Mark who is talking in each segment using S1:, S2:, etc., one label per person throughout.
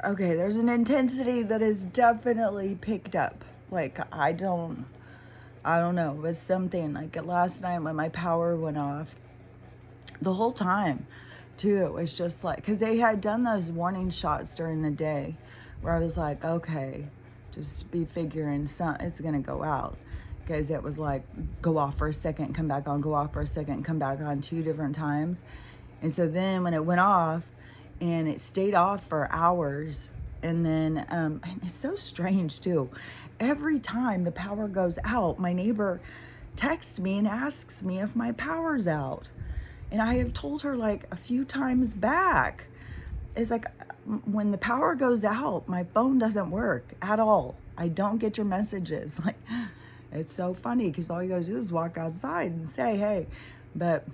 S1: Okay, there's an intensity that is definitely picked up. Like, I don't know. It was something like last night when my power went off. The whole time, too, it was just like, because they had done those warning shots during the day where I was like, okay, just be figuring it's going to go out. Because it was like, go off for a second, come back on, go off for a second, come back on 2 different times. And so then when it went off, and it stayed off for hours, and then and it's so strange too. Every time the power goes out, my neighbor texts me and asks me if my power's out. And I have told her like a few times back. It's like when the power goes out, my phone doesn't work at all. I don't get your messages. Like, it's so funny because all you gotta do is walk outside and say, hey. But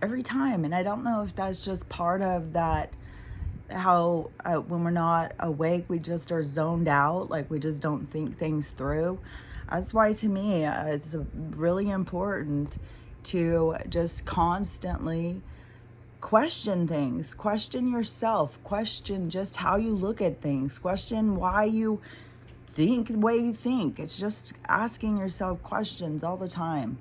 S1: every time, and I don't know if that's just part of that, how when we're not awake, we just are zoned out, like we just don't think things through. That's why, to me, it's really important to just constantly question things, question yourself, question just how you look at things, question why you think the way you think. It's just asking yourself questions all the time.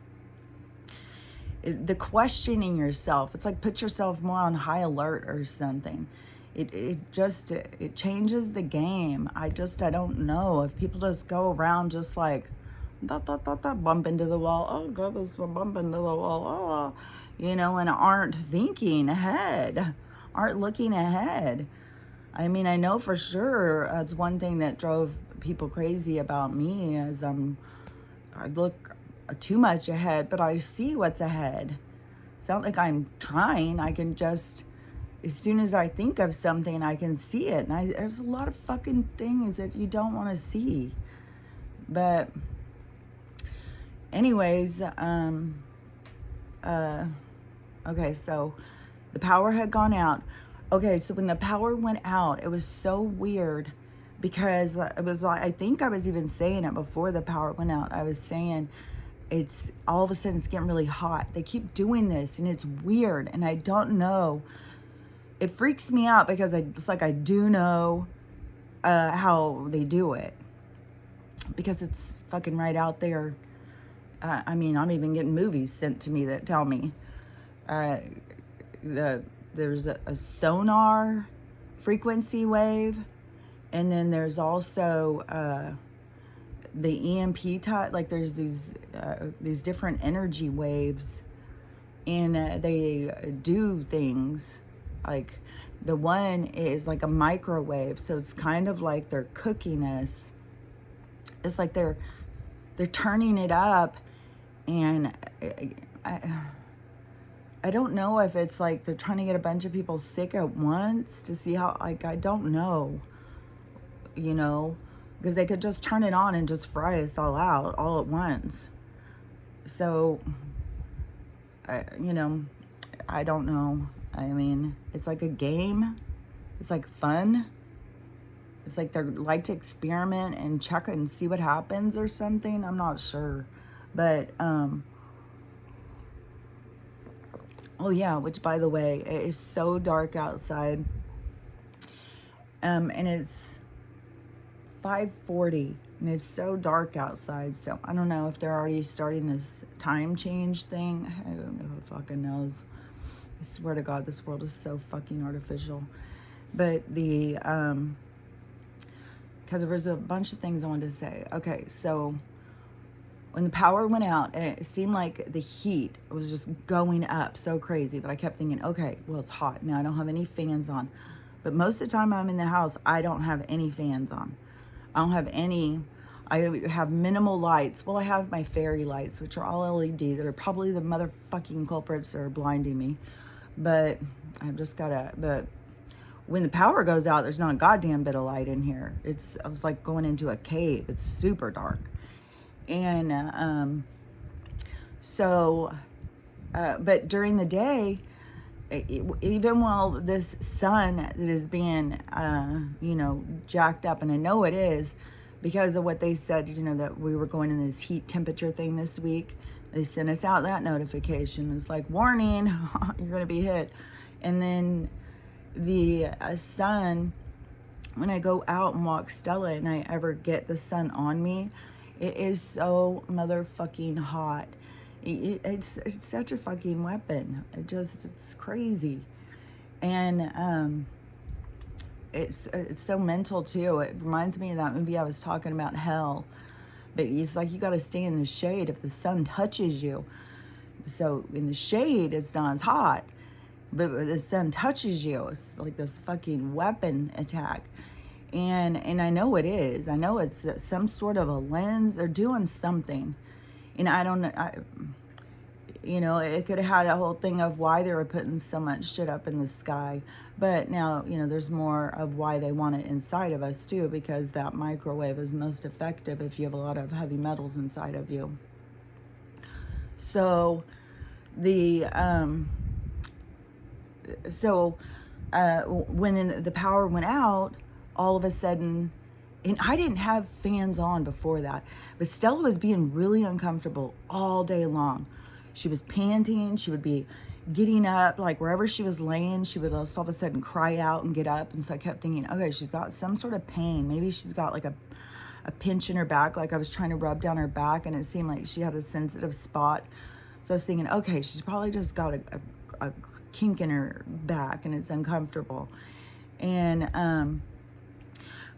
S1: The questioning yourself, it's like put yourself more on high alert or something. It changes the game. I don't know if people just go around just like bump into the wall. Oh God, this will bump into the wall. And aren't thinking ahead, aren't looking ahead. I mean, I know for sure that's one thing that drove people crazy about me is I look too much ahead, but I see what's ahead. It's not like I'm trying. I can just, as soon as I think of something, I can see it. And there's a lot of fucking things that you don't want to see. But anyways, okay, so the power had gone out. Okay, so when the power went out, it was so weird because it was like, I think I was even saying it before the power went out. I was saying, it's all of a sudden it's getting really hot. They keep doing this and it's weird, and I don't know. It freaks me out because it's like I do know how they do it because it's fucking right out there. I mean, I'm even getting movies sent to me that tell me there's a sonar frequency wave, and then there's also the EMP type. Like there's these different energy waves, and they do things. Like the one is like a microwave, so it's kind of like they're cooking us. It's like they're turning it up, and I don't know if it's like they're trying to get a bunch of people sick at once to see how, like, I don't know, because they could just turn it on and just fry us all out all at once. So, I don't know. I mean, it's like a game. It's like fun. It's like they like to experiment and check and see what happens or something. I'm not sure. But, oh yeah, which by the way, it is so dark outside. And it's 5:40 and it's so dark outside. So I don't know if they're already starting this time change thing. I don't know who fucking knows. I swear to God, this world is so fucking artificial. But because there was a bunch of things I wanted to say. Okay, so when the power went out, it seemed like the heat was just going up so crazy. But I kept thinking, okay, well, it's hot. Now I don't have any fans on. But most of the time I'm in the house, I don't have any fans on. I don't have any. I have minimal lights. Well, I have my fairy lights, which are all LED, that are probably the motherfucking culprits that are blinding me. But I've just but when the power goes out, there's not a goddamn bit of light in here. It's like going into a cave. It's super dark. And but during the day, even while this sun that is being, jacked up, and I know it is because of what they said, that we were going in this heat temperature thing this week. They sent us out that notification. It's like, warning, you're going to be hit. And then the sun when I go out and walk Stella and I ever get the sun on me, it is so motherfucking hot. It's such a fucking weapon. It's crazy. And it's so mental too. It reminds me of that movie I was talking about, Hell. But it's like you got to stay in the shade if the sun touches you. So in the shade, it's not as hot. But when the sun touches you, it's like this fucking weapon attack. And I know it is. I know it's some sort of a lens. They're doing something. And I don't know. You know, it could have had a whole thing of why they were putting so much shit up in the sky. But now, you know, there's more of why they want it inside of us too, because that microwave is most effective if you have a lot of heavy metals inside of you. So when the power went out, all of a sudden, and I didn't have fans on before that, but Stella was being really uncomfortable all day long. She was panting. She would be getting up, like wherever she was laying, she would all of a sudden cry out and get up. And so I kept thinking, okay, she's got some sort of pain. Maybe she's got like a pinch in her back, like I was trying to rub down her back and it seemed like she had a sensitive spot. So I was thinking, okay, she's probably just got a kink in her back and it's uncomfortable. And,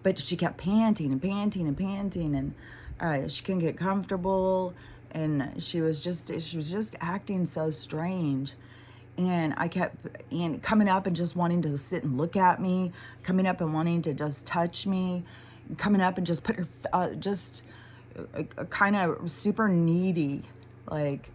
S1: but she kept panting and panting and panting, and she couldn't get comfortable. And she was just acting so strange. And I kept coming up and just wanting to sit and look at me, coming up and wanting to just touch me, coming up and just put her, just kind of super needy, like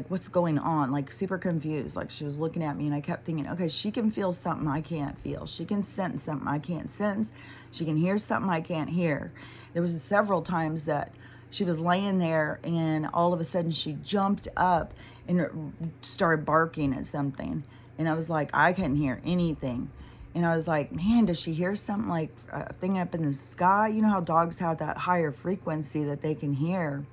S1: what's going on, like super confused, like she was looking at me. And I kept thinking, okay, she can feel something I can't feel. She can sense something I can't sense. She can hear something I can't hear. There was several times that she was laying there and all of a sudden she jumped up and started barking at something. And I was like, I couldn't hear anything. And I was like, man, does she hear something, like a thing up in the sky? You know how dogs have that higher frequency that they can hear.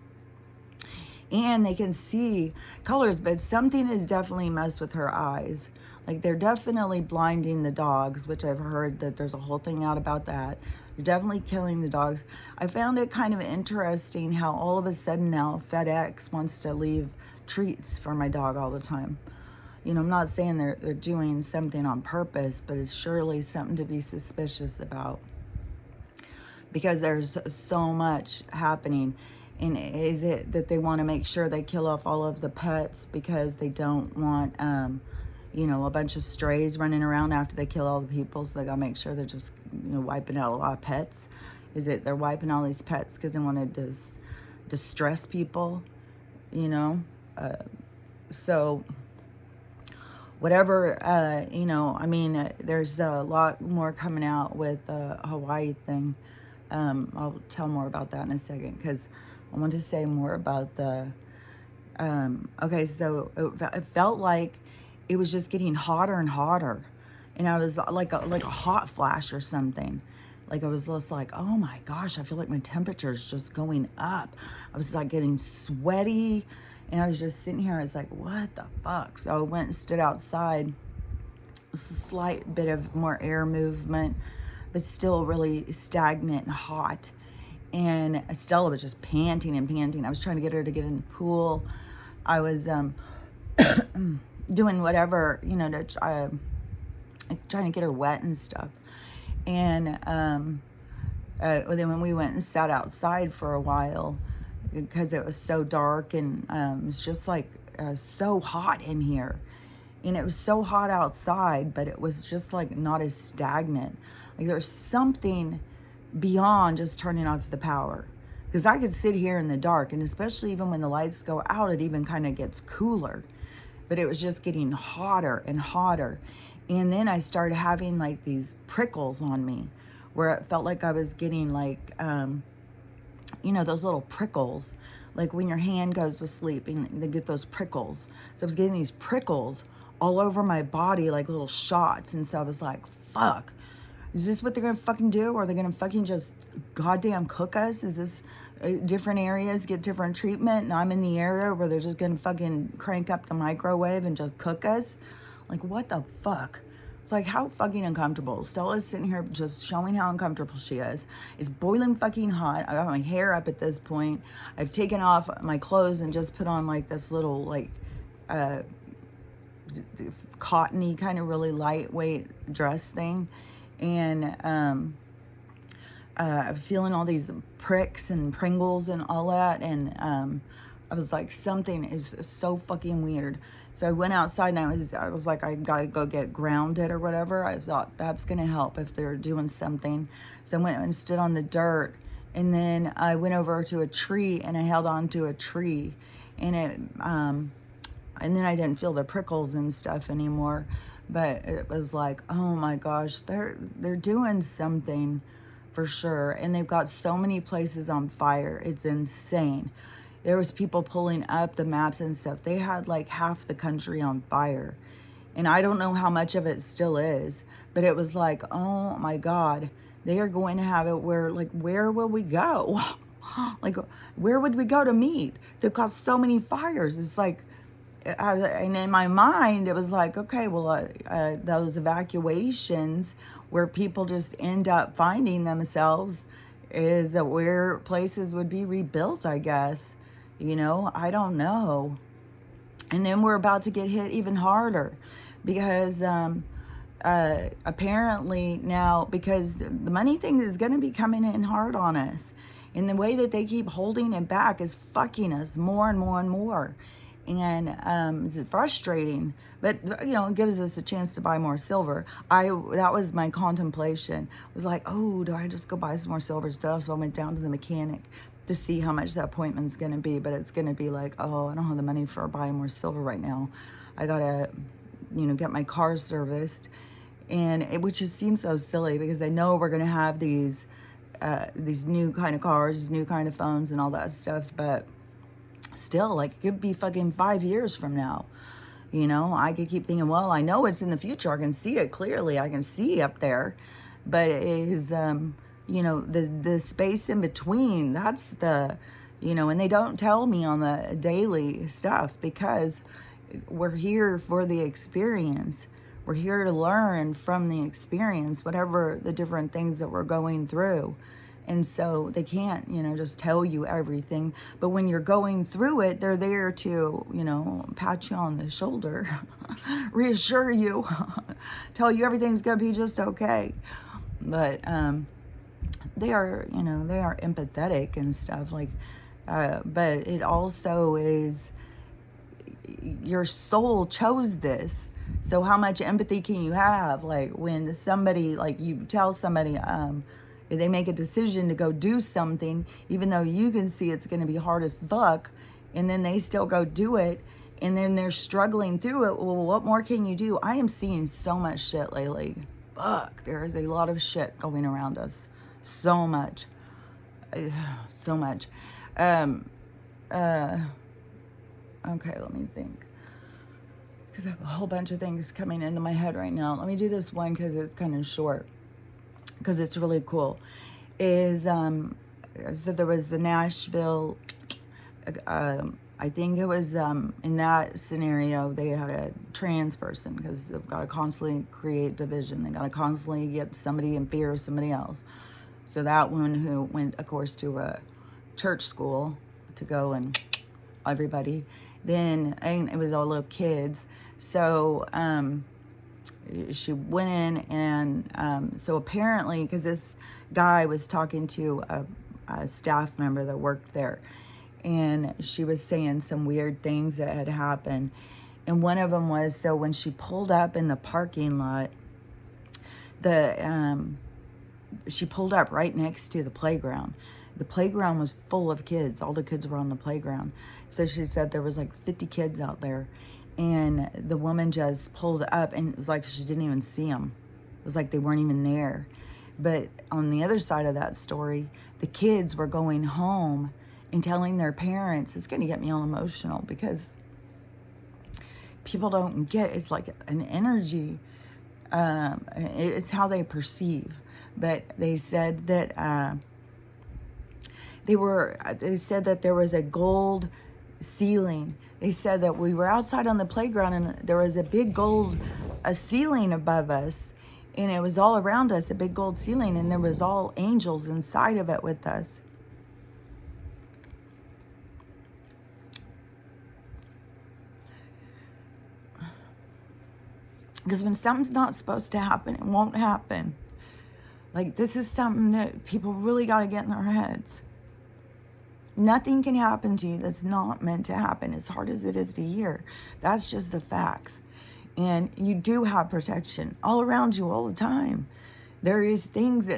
S1: And they can see colors, but something is definitely messed with her eyes. Like they're definitely blinding the dogs, which I've heard that there's a whole thing out about that. They're definitely killing the dogs. I found it kind of interesting how all of a sudden now FedEx wants to leave treats for my dog all the time. You know, I'm not saying they're doing something on purpose, but it's surely something to be suspicious about because there's so much happening. And is it that they want to make sure they kill off all of the pets because they don't want, you know, a bunch of strays running around after they kill all the people? So they got to make sure they're just, you know, wiping out a lot of pets. Is it they're wiping all these pets because they want to distress people, you know? So whatever, you know, I mean, there's a lot more coming out with the Hawaii thing. I'll tell more about that in a second because I want to say more about the, okay, so it felt like it was just getting hotter and hotter. And I was like a hot flash or something. Like I was just like, oh my gosh, I feel like my temperature is just going up. I was like getting sweaty. And I was just sitting here, I was like, what the fuck? So I went and stood outside. It was a slight bit of more air movement, but still really stagnant and hot. And Stella was just panting and panting. I was trying to get her to get in the pool. I was doing whatever, you know, trying to get her wet and stuff. And then when we went and sat outside for a while, because it was so dark and it was just like so hot in here. And it was so hot outside, but it was just like not as stagnant. Like there's something beyond just turning off the power, because I could sit here in the dark, and especially even when the lights go out, it even kind of gets cooler, but it was just getting hotter and hotter. And then I started having like these prickles on me where it felt like I was getting like you know, those little prickles, like when your hand goes to sleep and they get those prickles. So I was getting these prickles all over my body, like little shots. And so I was like, fuck, is this what they're gonna fucking do? Or are they gonna fucking just goddamn cook us? Is this different areas get different treatment and I'm in the area where they're just gonna fucking crank up the microwave and just cook us? Like, what the fuck? It's like, how fucking uncomfortable. Stella's sitting here just showing how uncomfortable she is. It's boiling fucking hot. I got my hair up at this point. I've taken off my clothes and just put on like this little like cottony kind of really lightweight dress thing. And feeling all these pricks and Pringles and all that. And I was like, something is so fucking weird. So I went outside and I was like, I gotta go get grounded or whatever. I thought that's gonna help if they're doing something. So I went and stood on the dirt, and then I went over to a tree and I held on to a tree, and and then I didn't feel the prickles and stuff anymore. But it was like, oh my gosh, they're doing something for sure. And they've got so many places on fire. It's insane. There was people pulling up the maps and stuff. They had like half the country on fire. And I don't know how much of it still is, but it was like, oh my God, they are going to have it where, like, where will we go? Like, where would we go to meet? They've got so many fires. It's like, and in my mind, it was like, okay, well, those evacuations where people just end up finding themselves is that where places would be rebuilt, I guess. You know, I don't know. And then we're about to get hit even harder because apparently now, because the money thing is going to be coming in hard on us. And the way that they keep holding it back is fucking us more and more and more. And it's frustrating, but you know, it gives us a chance to buy more silver. That was my contemplation. Was like, oh, do I just go buy some more silver stuff? So I went down to the mechanic to see how much that appointment's going to be, but it's going to be like, oh, I don't have the money for buying more silver right now. I gotta, you know, get my car serviced, and which just seems so silly because I know we're going to have these new kind of cars, these new kind of phones, and all that stuff, but still, like, it could be fucking 5 years from now. You know, I could keep thinking, well, I know it's in the future. I can see it clearly. I can see up there. But it is, you know, the space in between, that's the, you know, and they don't tell me on the daily stuff because we're here for the experience. We're here to learn from the experience, whatever the different things that we're going through. And so they can't, you know, just tell you everything. But when you're going through it, they're there to, you know, pat you on the shoulder, reassure you, tell you everything's going to be just okay. But they are, you know, they are empathetic and stuff. Like, but it also is, your soul chose this. So how much empathy can you have? Like when somebody, like you tell somebody, they make a decision to go do something, even though you can see it's going to be hard as fuck, and then they still go do it, and then they're struggling through it. Well, what more can you do? I am seeing so much shit lately. Fuck, there is a lot of shit going around us. So much. So much. Okay, let me think. Because I have a whole bunch of things coming into my head right now. Let me do this one because it's kind of short. Because it's really cool, is so there was the Nashville, I think it was in that scenario, they had a trans person because they've got to constantly create division. They got to constantly get somebody in fear of somebody else. So that one who went, of course, to a church school to go and everybody, then and it was all little kids. So, she went in and so apparently, because this guy was talking to a staff member that worked there, and she was saying some weird things that had happened. And one of them was, so when she pulled up in the parking lot, she pulled up right next to the playground. The playground was full of kids. All the kids were on the playground. So she said there was like 50 kids out there. And the woman just pulled up, and it was like she didn't even see them. It was like they weren't even there. But on the other side of that story, the kids were going home and telling their parents. It's going to get me all emotional because people don't get, it's like an energy. It's how they perceive. But they said that they said that there was a gold ceiling. They said that we were outside on the playground and there was a big gold a ceiling above us, and it was all around us, a big gold ceiling, and there was all angels inside of it with us. Because when something's not supposed to happen, it won't happen. Like, this is something that people really got to get in their heads. Nothing can happen to you that's not meant to happen, as hard as it is to hear. That's just the facts. And you do have protection all around you all the time. There is things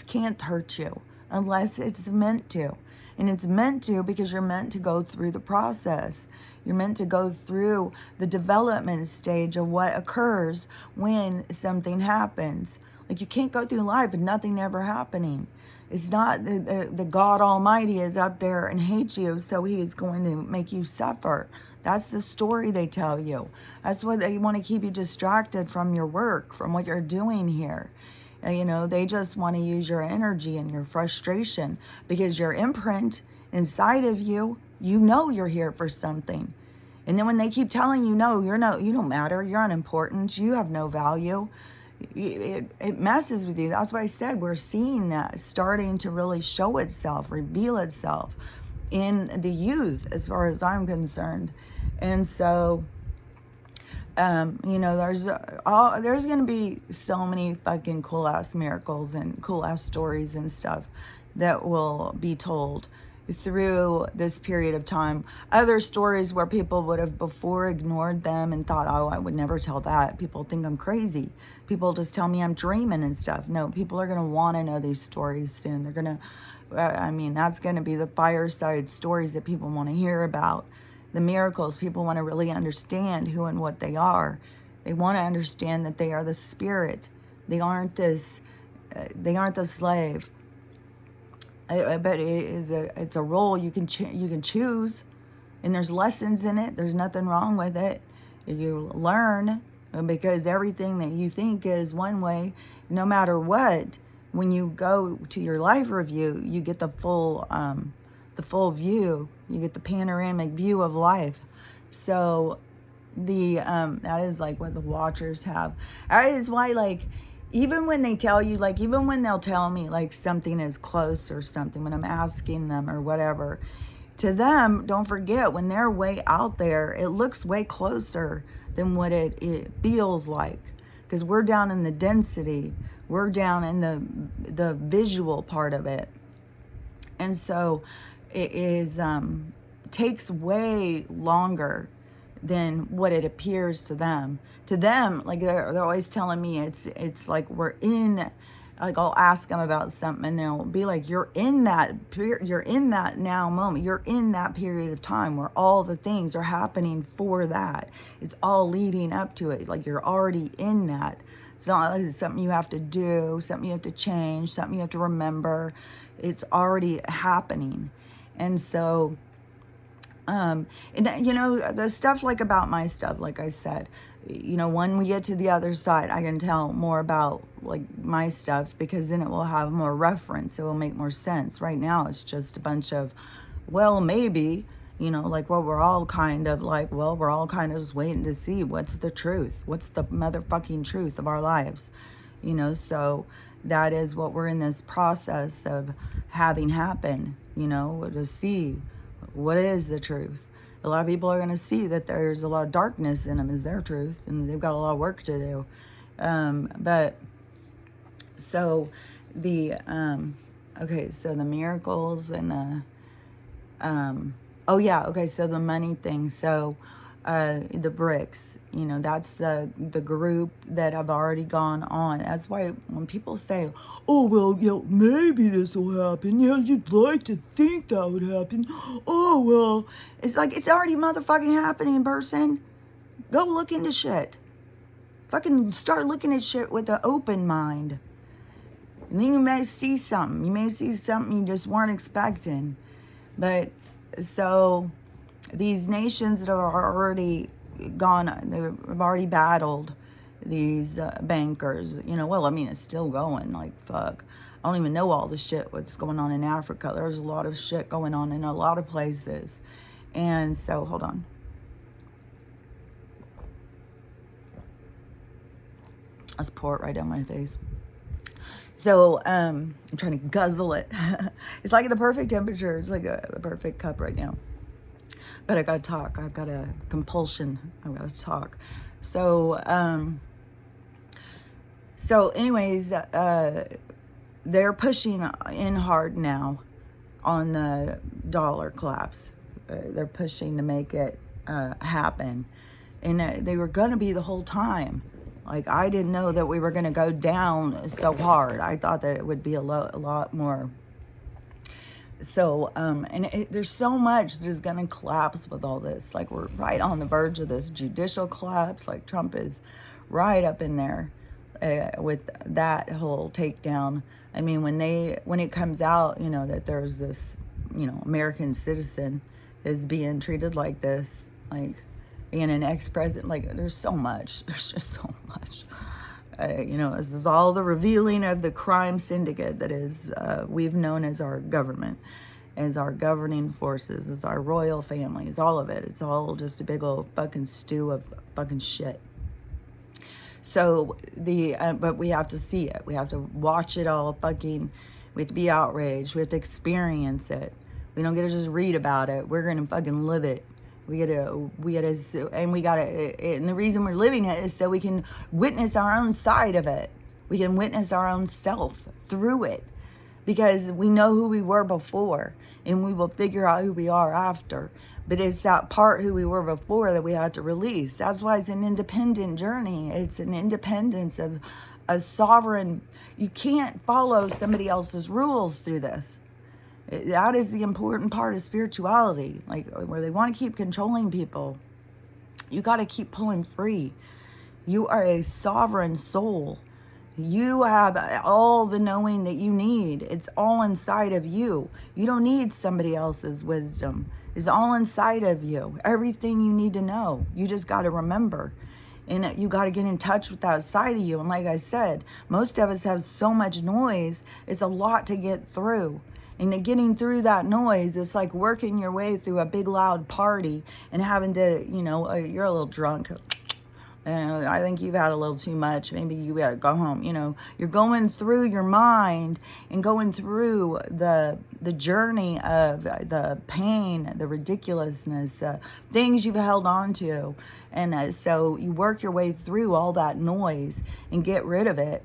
S1: can't hurt you unless it's meant to. And it's meant to because you're meant to go through the process. You're meant to go through the development stage of what occurs when something happens. Like, you can't go through life with nothing ever happening. It's not the God Almighty is up there and hates you, so he is going to make you suffer. That's the story they tell you. That's why they want to keep you distracted from your work, from what you're doing here. You know, they just want to use your energy and your frustration, because your imprint inside of you, you know you're here for something. And then when they keep telling you, no, you don't matter, you're unimportant, you have no value, it messes with you. That's why I said we're seeing that starting to really show itself, reveal itself in the youth, as far as I'm concerned. And so, you know, there's going to be so many fucking cool ass miracles and cool ass stories and stuff that will be told through this period of time. Other stories where people would have before ignored them and thought, oh, I would never tell that. People think I'm crazy. People just tell me I'm dreaming and stuff. No, people are going to want to know these stories soon. They're going to, I mean, that's going to be the fireside stories that people want to hear about. The miracles, people want to really understand who and what they are. They want to understand that they are the spirit. They aren't the slave. But it's a role you can choose, and there's lessons in it. There's nothing wrong with it. You learn, because everything that you think is one way, no matter what, when you go to your life review, you get the full view. You get the panoramic view of life. So that is like what the watchers have. That is why, like, even when they tell you, like, even when they'll tell me, like, something is close or something, when I'm asking them or whatever, to them, don't forget, when they're way out there, it looks way closer than what it feels like. Because we're down in the density. We're down in the visual part of it. And so it is takes way longer than what it appears to them. To them, like, they're always telling me it's like we're in, like, I'll ask them about something and they'll be like, you're in that now moment. You're in that period of time where all the things are happening for that. It's all leading up to it. Like, you're already in that. It's not like it's something you have to do, something you have to change, something you have to remember. It's already happening. And so, and you know, the stuff, like, about my stuff, like I said, you know, when we get to the other side, I can tell more about, like, my stuff, because then it will have more reference. It will make more sense. Right now, it's just a bunch of, well, maybe, you know, like, well, we're all kind of like, well, we're all kind of just waiting to see what's the truth. What's the motherfucking truth of our lives? You know, so that is what we're in this process of having happen, you know, to see what is the truth. A lot of people are going to see that there's a lot of darkness in them is their truth, and they've got a lot of work to do. But so the okay, so the miracles and so the money thing. So the bricks, you know, that's the group that have already gone on. That's why when people say, oh, well, you know, maybe this will happen. Yeah, you'd like to think that would happen. Oh, well, it's like, it's already motherfucking happening, person. Go look into shit. Fucking start looking at shit with an open mind. And then you may see something. You may see something you just weren't expecting. But so these nations that are already gone, they've already battled these bankers. You know, well, I mean, it's still going. Like, fuck. I don't even know all the shit what's going on in Africa. There's a lot of shit going on in a lot of places. And so, hold on. Let's pour it right down my face. So I'm trying to guzzle it. It's like the perfect temperature. It's like the perfect cup right now. But I gotta talk. I've got a compulsion. I've got to talk. So anyways, they're pushing in hard now on the dollar collapse. They're pushing to make it happen. And they were going to be the whole time. Like, I didn't know that we were going to go down so hard. I thought that it would be a lot more. So, there's so much that is going to collapse with all this. Like, we're right on the verge of this judicial collapse. Like, Trump is right up in there with that whole takedown. I mean, when it comes out, that there's this, American citizen is being treated like this, like being an ex-president, like there's so much. There's just so much. This is all the revealing of the crime syndicate that is we've known as our government, as our governing forces, as our royal families, all of it. It's all just a big old fucking stew of fucking shit. So but we have to see it. We have to watch it all fucking. We have to be outraged. We have to experience it. We don't get to just read about it. We're gonna fucking live it. And the reason we're living it is so we can witness our own side of it. We can witness our own self through it, because we know who we were before, and we will figure out who we are after. But it's that part who we were before that we have to release. That's why it's an independent journey. It's an independence of a sovereign. You can't follow somebody else's rules through this. That is the important part of spirituality. Like, where they want to keep controlling people, you got to keep pulling free. You are a sovereign soul. You have all the knowing that you need. It's all inside of you. You don't need somebody else's wisdom. It's all inside of you. Everything you need to know. You just got to remember. And you got to get in touch with that side of you. And like I said, most of us have so much noise. It's a lot to get through. And getting through that noise, it's like working your way through a big loud party and having to, you're a little drunk. I think you've had a little too much. Maybe you gotta go home. You're going through your mind and going through the journey of the pain, the ridiculousness, things you've held on to. And so you work your way through all that noise and get rid of it.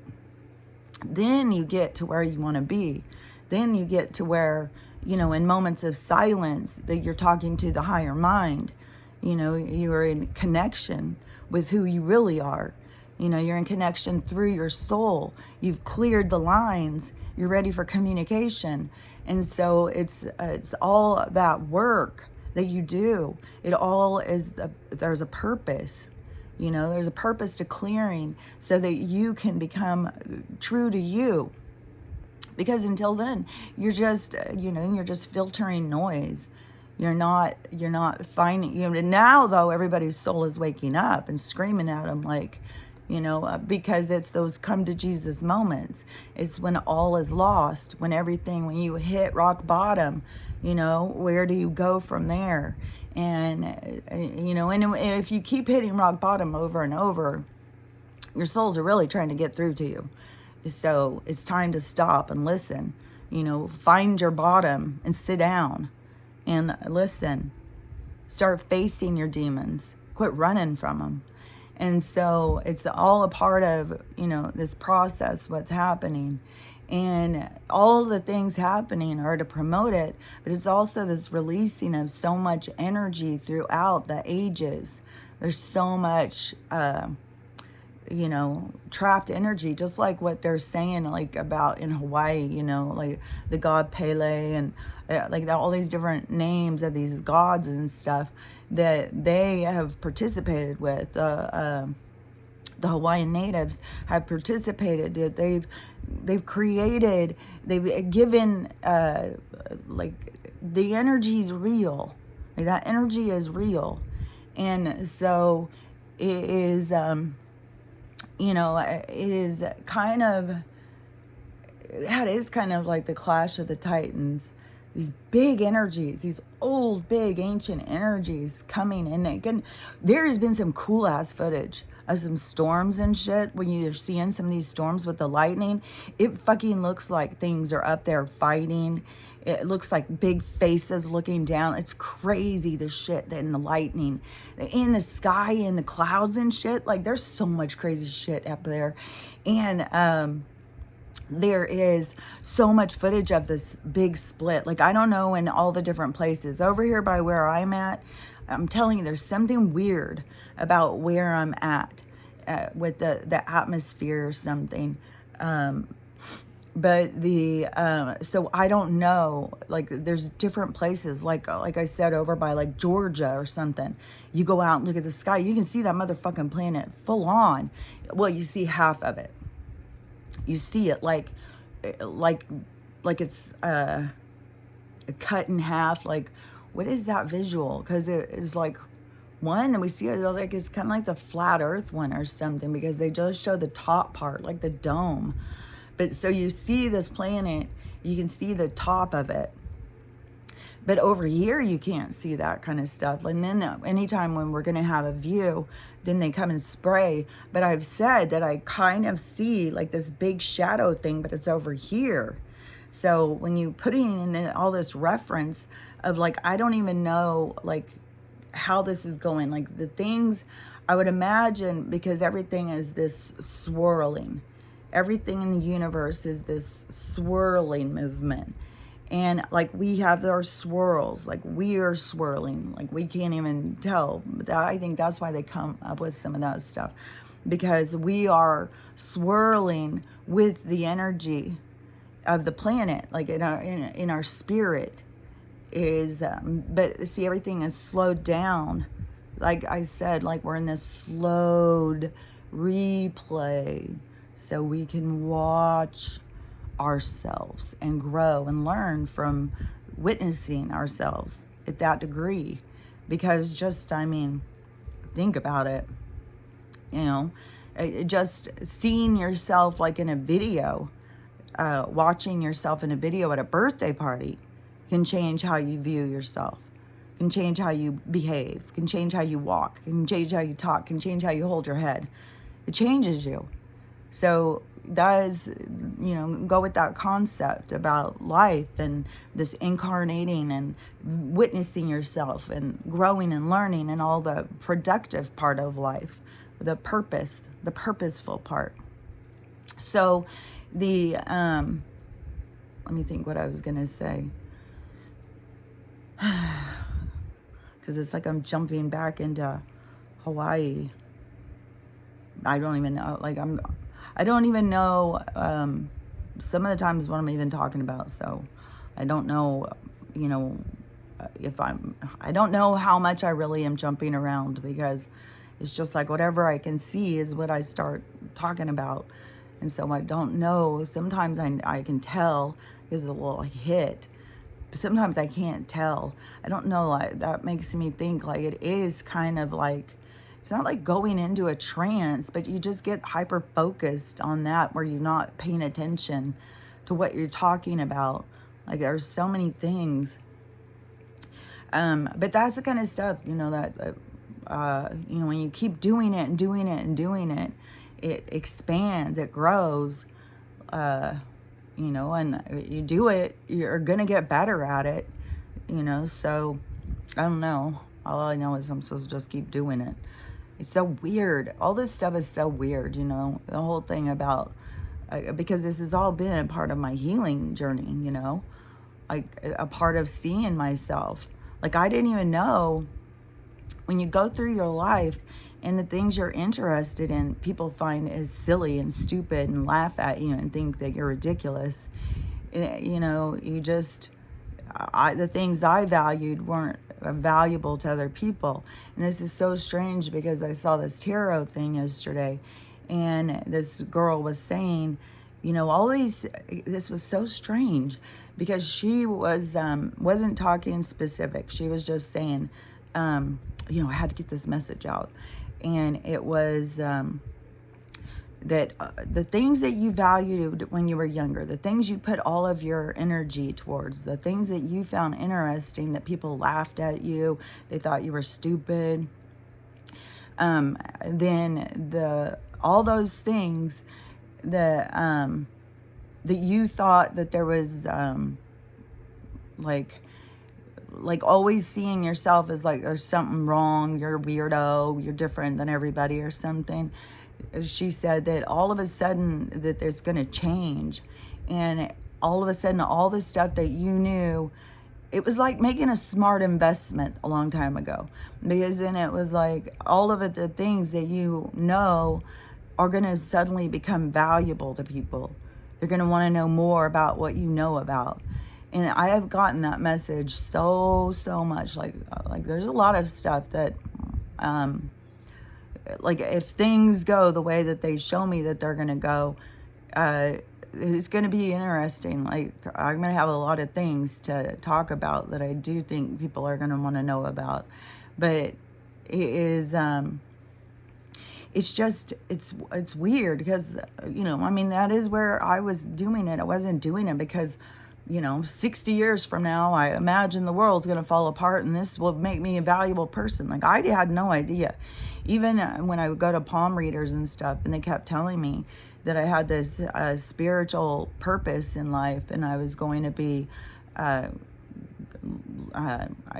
S1: Then you get to where you want to be. Then you get to where, in moments of silence, that you're talking to the higher mind. You're in connection with who you really are. You're in connection through your soul. You've cleared the lines. You're ready for communication. And so it's all that work that you do. It all is, there's a purpose. There's a purpose to clearing so that you can become true to you. Because until then, you're just, you're just filtering noise. You're not finding, now though, everybody's soul is waking up and screaming at them, like, because it's those come to Jesus moments. It's when all is lost, when you hit rock bottom, where do you go from there? And, and if you keep hitting rock bottom over and over, your souls are really trying to get through to you. So it's time to stop and listen, find your bottom and sit down and listen. Start facing your demons. Quit running from them. And so it's all a part of, this process, what's happening. And all the things happening are to promote it, but it's also this releasing of so much energy throughout the ages. There's so much, trapped energy, just like what they're saying, like about in Hawaii, like the god Pele and all these different names of these gods and stuff that they have participated with. The Hawaiian natives have participated. They've created, they've given, the energy is real. Like, that energy is real. And so it is, it is kind of, that is kind of like the clash of the titans. These big energies, these old, big, ancient energies coming. And again, there's been some cool ass footage of some storms and shit, when you're seeing some of these storms with the lightning, it fucking looks like things are up there fighting. It looks like big faces looking down. It's crazy, the shit in the lightning, in the sky, in the clouds and shit. Like, there's so much crazy shit up there. And there is so much footage of this big split. Like, I don't know, in all the different places. Over here by where I'm at, I'm telling you, there's something weird about where I'm at with the atmosphere or something. But so I don't know, like, there's different places, like I said, over by like Georgia or something. You go out and look at the sky, you can see that motherfucking planet full on. Well, you see half of it. You see it like it's cut in half. Like, what is that visual? Because it is like one, and we see it like it's kind of like the flat earth one or something, because they just show the top part, like the dome. But so you see this planet, you can see the top of it. But over here, you can't see that kind of stuff. And then anytime when we're going to have a view, then they come and spray. But I've said that I kind of see like this big shadow thing, but it's over here. So when you put in all this reference of like, I don't even know like how this is going. Like the things I would imagine, because everything is this swirling. Everything in the universe is this swirling movement. And like we have our swirls, like we are swirling, like we can't even tell. But I think that's why they come up with some of that stuff, because we are swirling with the energy of the planet, like in our spirit is. But see, everything is slowed down. Like I said, like we're in this slowed replay, so we can watch ourselves and grow and learn from witnessing ourselves at that degree. Because just, I mean, think about it, just seeing yourself like in a video, watching yourself in a video at a birthday party can change how you view yourself, can change how you behave, can change how you walk, can change how you talk, can change how you hold your head. It changes you. So that is, go with that concept about life and this incarnating and witnessing yourself and growing and learning and all the productive part of life, the purposeful part. So let me think what I was going to say. Because it's like I'm jumping back into Hawaii. I don't even know, I don't even know some of the times what I'm even talking about. So I don't know, I don't know how much I really am jumping around, because it's just like whatever I can see is what I start talking about. And so I don't know. Sometimes I can tell because it will hit. But sometimes I can't tell. I don't know. Like, that makes me think like it is kind of like, it's not like going into a trance, but you just get hyper focused on that, where you're not paying attention to what you're talking about. Like there's so many things. But that's the kind of stuff, that, when you keep doing it and doing it and doing it, it expands, it grows, and you do it, you're going to get better at it, so I don't know. All I know is I'm supposed to just keep doing it. It's so weird. All this stuff is so weird, the whole thing about, because this has all been a part of my healing journey, like a part of seeing myself. Like I didn't even know, when you go through your life and the things you're interested in, people find as silly and stupid and laugh at you and think that you're ridiculous. You just, the things I valued weren't valuable to other people. And this is so strange, because I saw this tarot thing yesterday, and this girl was saying, this was so strange, because she was wasn't talking specific. She was just saying, I had to get this message out. And it was that the things that you valued when you were younger, the things you put all of your energy towards, the things that you found interesting, that people laughed at you, they thought you were stupid, then all those things that that you thought that there was like always seeing yourself as like there's something wrong, you're a weirdo, you're different than everybody or something. She said that all of a sudden that there's going to change, and all of a sudden all the stuff that you knew, it was like making a smart investment a long time ago, because then it was like all of the things that you know are going to suddenly become valuable to people. They're going to want to know more about what you know about. And I have gotten that message so much. Like there's a lot of stuff that, like if things go the way that they show me that they're going to go, it's going to be interesting. Like I'm going to have a lot of things to talk about that I do think people are going to want to know about. But it is, it's just, it's weird because, you know, I mean, that is where I was doing it. I wasn't doing it because, you know, 60 years from now, I imagine the world's going to fall apart and this will make me a valuable person. Like I had no idea. Even when I would go to palm readers and stuff, and they kept telling me that I had this spiritual purpose in life, and I was going to be, I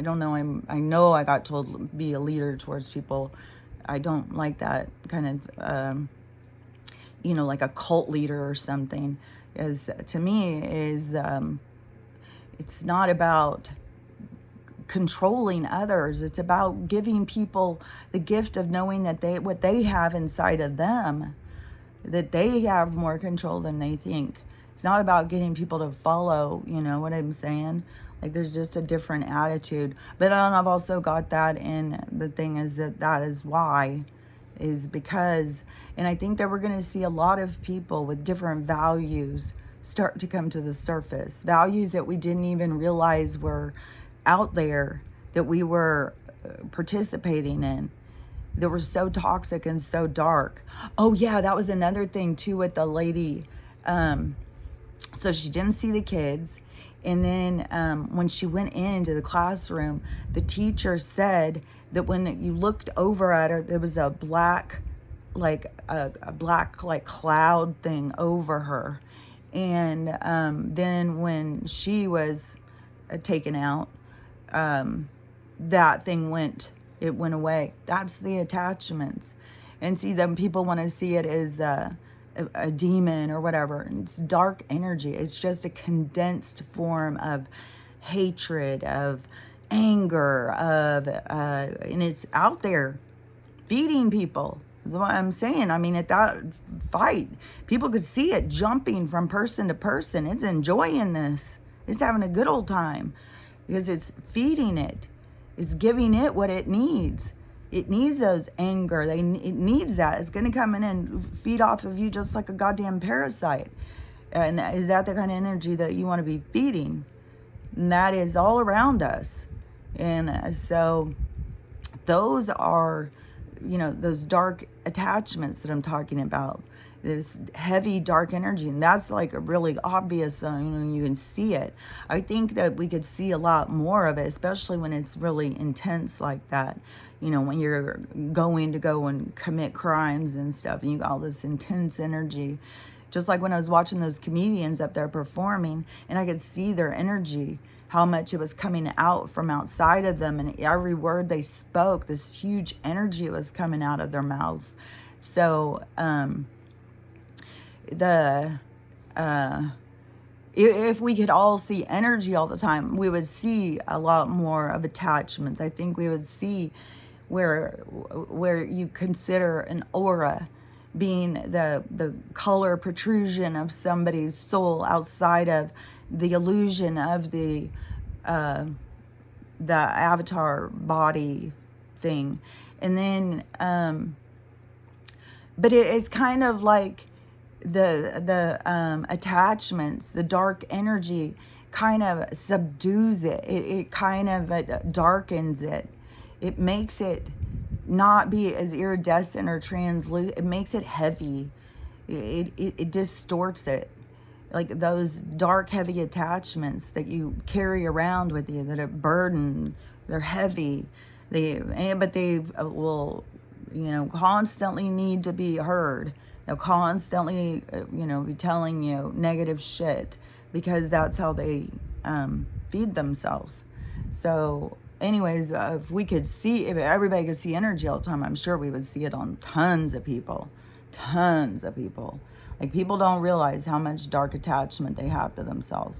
S1: don't know, I know I got told to be a leader towards people. I don't like that kind of, you know, like a cult leader or something. Is to me is it's not about controlling others. It's about giving people the gift of knowing that what they have inside of them, that they have more control than they think. It's not about getting people to follow, you know what I'm saying? Like there's just a different attitude. But I've also got that, and the thing is that is why, is because, and I think that we're going to see a lot of people with different values start to come to the surface. Values that we didn't even realize were out there, that we were participating in, that were so toxic and so dark. Oh yeah, that was another thing too with the lady. So she didn't see the kids. And then when she went into the classroom, the teacher said that when you looked over at her, there was a black, like a black like cloud thing over her. And then when she was taken out, that thing went away. That's the attachments. And see, then people want to see it as a demon or whatever. It's dark energy. It's just a condensed form of hatred, of anger, of and it's out there feeding people. Is what I'm saying. I mean, at that fight, people could see it jumping from person to person. It's enjoying this. It's having a good old time because it's feeding it. It's giving it what it needs. It needs those anger. It needs that. It's going to come in and feed off of you just like a goddamn parasite. And is that the kind of energy that you want to be feeding? And that is all around us. And so those are, you know, those dark attachments that I'm talking about. This heavy dark energy, and that's like a really obvious, you know, you can see it. I think that we could see a lot more of it, especially when it's really intense like that. You know, when you're going to go and commit crimes and stuff, and you got all this intense energy. Just like when I was watching those comedians up there performing, and I could see their energy, how much it was coming out from outside of them, and every word they spoke, this huge energy was coming out of their mouths. So, if we could all see energy all the time, we would see a lot more of attachments. I think we would see where you consider an aura being the color protrusion of somebody's soul outside of the illusion of the avatar body thing. And then but it is kind of like the attachments, the dark energy kind of subdues it. It kind of darkens it. It makes it not be as iridescent or translucent. It makes it heavy. It distorts it. Like those dark, heavy attachments that you carry around with you that are burdened, they're heavy. But they will constantly need to be heard. They'll constantly, be telling you negative shit because that's how they feed themselves. So, anyways, if we could see, if everybody could see energy all the time, I'm sure we would see it on tons of people. Tons of people. Like, people don't realize how much dark attachment they have to themselves.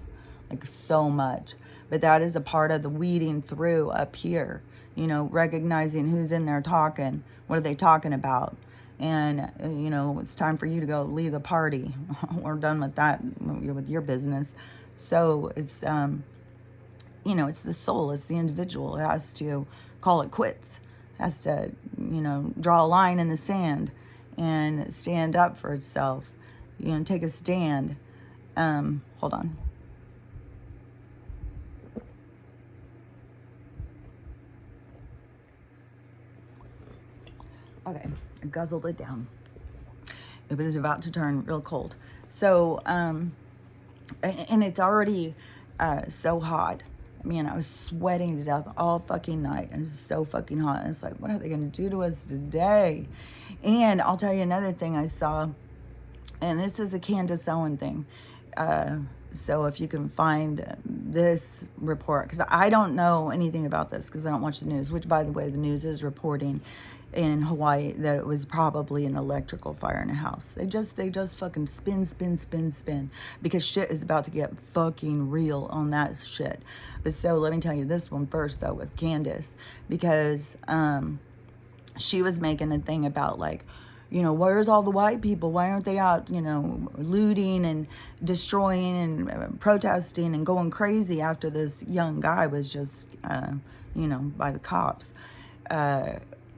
S1: Like, so much. But that is a part of the weeding through up here. Recognizing who's in there talking. What are they talking about? And, it's time for you to go leave the party. We're done with that, with your business. So it's, it's the soul, it's the individual. It has to call it quits. It has to, draw a line in the sand and stand up for itself. Take a stand. Hold on. Okay, I guzzled it down. It was about to turn real cold. So, and it's already so hot. I was sweating to death all fucking night. And it's so fucking hot. And it's like, what are they going to do to us today? And I'll tell you another thing I saw. And this is a Candace Owen thing. So if you can find this report, because I don't know anything about this because I don't watch the news, which, by the way, the news is reporting in Hawaii that it was probably an electrical fire in a house. They just fucking spin because shit is about to get fucking real on that shit. But so let me tell you this one first, though, with Candace, because she was making a thing about, like, where's all the white people? Why aren't they out, looting and destroying and protesting and going crazy after this young guy was just, by the cops?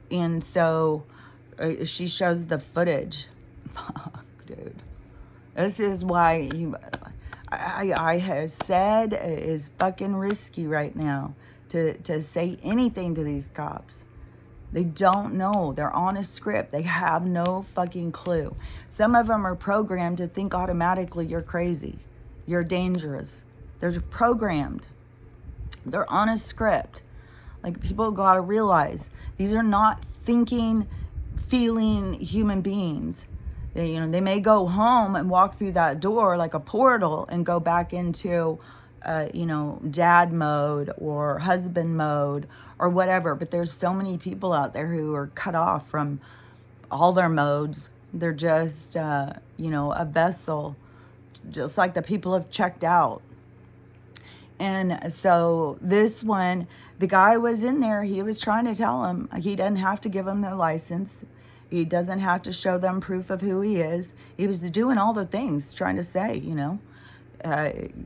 S1: And so she shows the footage. Fuck, dude. This is why I have said it is fucking risky right now to say anything to these cops. They don't know. They're on a script. They have no fucking clue. Some of them are programmed to think automatically you're crazy. You're dangerous. They're programmed. They're on a script. Like, people got to realize these are not thinking, feeling human beings. They may go home and walk through that door like a portal and go back into dad mode or husband mode or whatever. But there's so many people out there who are cut off from all their modes. They're just, a vessel, just like the people have checked out. And so this one, the guy was in there. He was trying to tell him he doesn't have to give him the license. He doesn't have to show them proof of who he is. He was doing all the things, trying to say,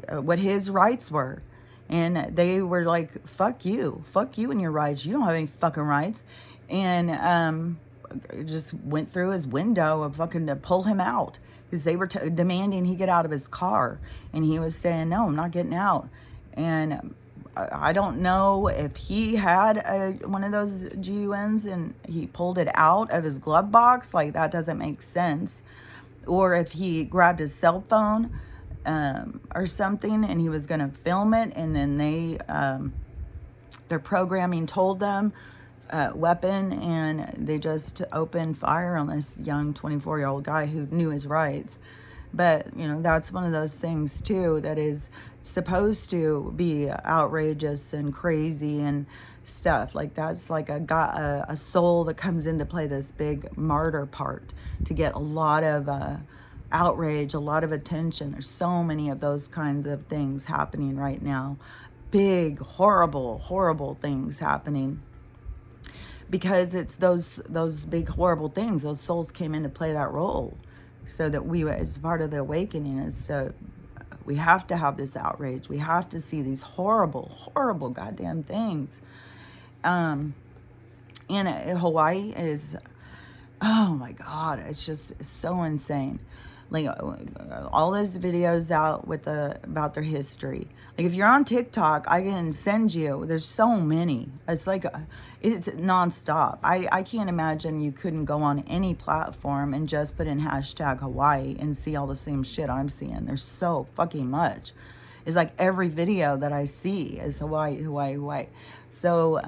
S1: what his rights were. And they were like, fuck you and your rights. You don't have any fucking rights. And just went through his window of fucking to pull him out because they were demanding he get out of his car. And he was saying, no, I'm not getting out. And I don't know if he had one of those GUNs and he pulled it out of his glove box. Like, that doesn't make sense. Or if he grabbed his cell phone or something and he was going to film it, and then their programming told them weapon, and they just opened fire on this young 24-year-old guy who knew his rights. But, that's one of those things, too, that is supposed to be outrageous and crazy and stuff. Like, that's like a soul that comes in to play this big martyr part to get a lot of outrage, a lot of attention. There's so many of those kinds of things happening right now. Big, horrible things happening. Because it's those big, horrible things. Those souls came in to play that role. So that as part of the awakening, is we have to have this outrage. We have to see these horrible goddamn things. And Hawaii is, oh my God, it's so insane. Like, all those videos out about their history. Like, if you're on TikTok, I can send you. There's so many. It's like it's nonstop. I can't imagine you couldn't go on any platform and just put in #Hawaii and see all the same shit I'm seeing. There's so fucking much. It's like every video that I see is Hawaii. So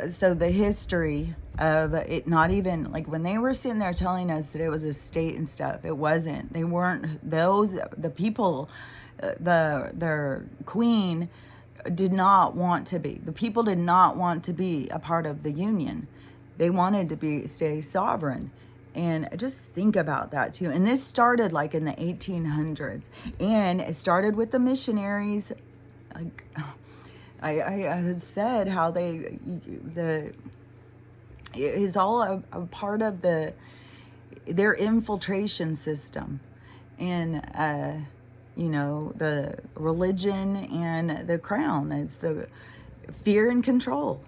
S1: so the history of it, not even like when they were sitting there telling us that it was a state and stuff, it wasn't. They weren't those, the people, their queen did not want to be. The people did not want to be a part of the union. They wanted to stay sovereign. And just think about that too. And this started like in the 1800s. And it started with the missionaries. Like I had said how it is all a part of their infiltration system. And the religion and the crown. It's the fear and control.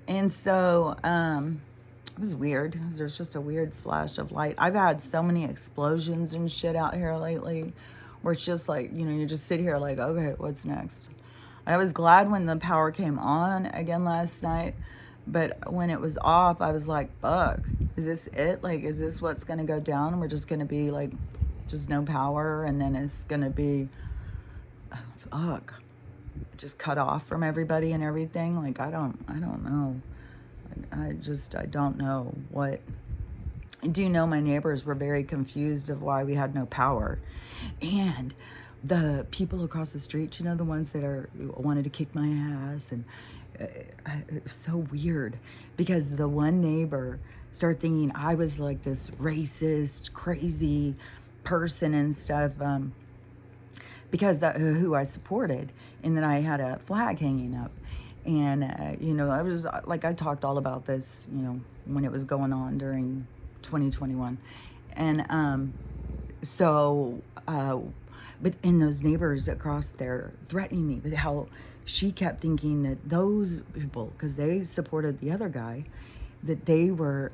S1: And so it was weird. There's just a weird flash of light. I've had so many explosions and shit out here lately where it's just like, you just sit here like, okay, what's next? I was glad when the power came on again last night, but when it was off, I was like, fuck, is this it? Like, is this what's going to go down? And we're just going to be like, just no power, and then it's going to be, fuck, just cut off from everybody and everything. Like, I don't know. I don't know what. I do know my neighbors were very confused of why we had no power. And the people across the street, the ones that wanted to kick my ass. And it was so weird because the one neighbor started thinking I was like this racist, crazy person and stuff, because who I supported, and then I had a flag hanging up. And, I was like, I talked all about this, when it was going on during 2021. And but in those neighbors across there threatening me with how she kept thinking that those people, because they supported the other guy, that they were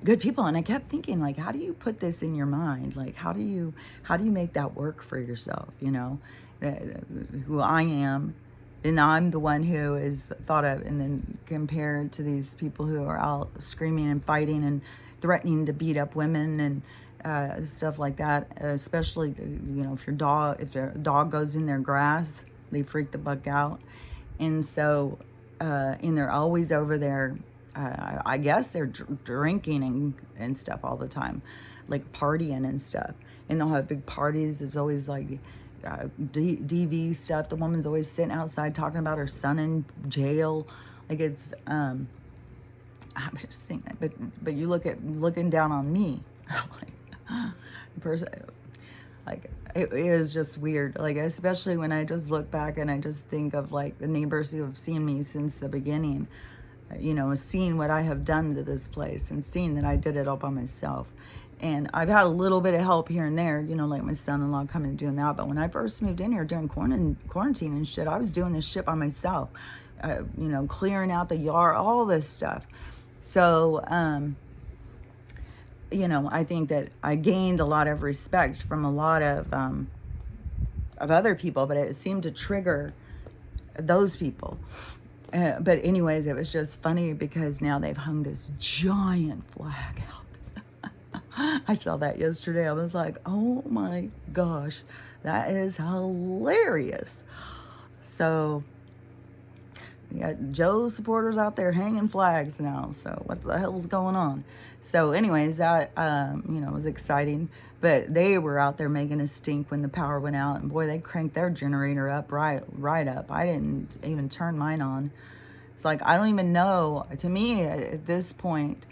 S1: good people. And I kept thinking, like, how do you put this in your mind? Like, how do you make that work for yourself? Who I am. And I'm the one who is thought of and then compared to these people who are out screaming and fighting and threatening to beat up women and stuff like that. Especially, if your dog goes in their grass, they freak the fuck out. And so, and they're always over there. I guess they're drinking and stuff all the time, like partying and stuff. And they'll have big parties. It's always like DV stuff. The woman's always sitting outside talking about her son in jail. Like it's, I'm just thinking, but you looking down on me, like it is just weird. Like especially when I just look back and I just think of like the neighbors who have seen me since the beginning, seeing what I have done to this place and seeing that I did it all by myself. And I've had a little bit of help here and there, like my son-in-law coming and doing that. But when I first moved in here during quarantine and shit, I was doing this shit by myself, clearing out the yard, all this stuff. So, I think that I gained a lot of respect from a lot of other people, but it seemed to trigger those people. But anyways, it was just funny because now they've hung this giant flag out. I saw that yesterday. I was like, oh my gosh, that is hilarious. So, you got Joe's supporters out there hanging flags now. So what the hell's going on? So anyways, that, was exciting. But they were out there making a stink when the power went out. And boy, they cranked their generator up right up. I didn't even turn mine on. It's like, I don't even know. To me, at this point,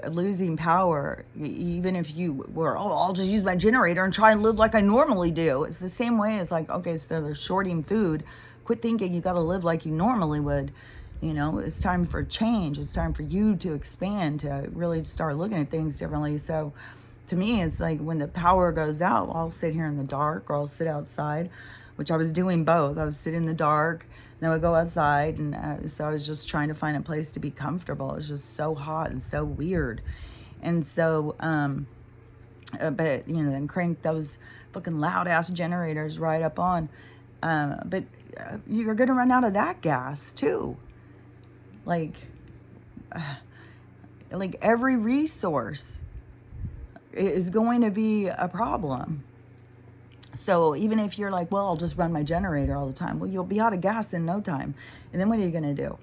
S1: losing power, even if you were, I'll just use my generator and try and live like I normally do. It's the same way as like, okay, so they're shorting food. Quit thinking you got to live like you normally would. It's time for change. It's time for you to expand, to really start looking at things differently. So to me, it's like when the power goes out, I'll sit here in the dark or I'll sit outside, which I was doing both. I was sitting in the dark, then I would go outside. And so I was just trying to find a place to be comfortable. It was just so hot and so weird. And so, but, then crank those fucking loud ass generators right up on. But you're going to run out of that gas too. Like every resource is going to be a problem. So even if you're like, well, I'll just run my generator all the time, well, you'll be out of gas in no time. And then what are you going to do?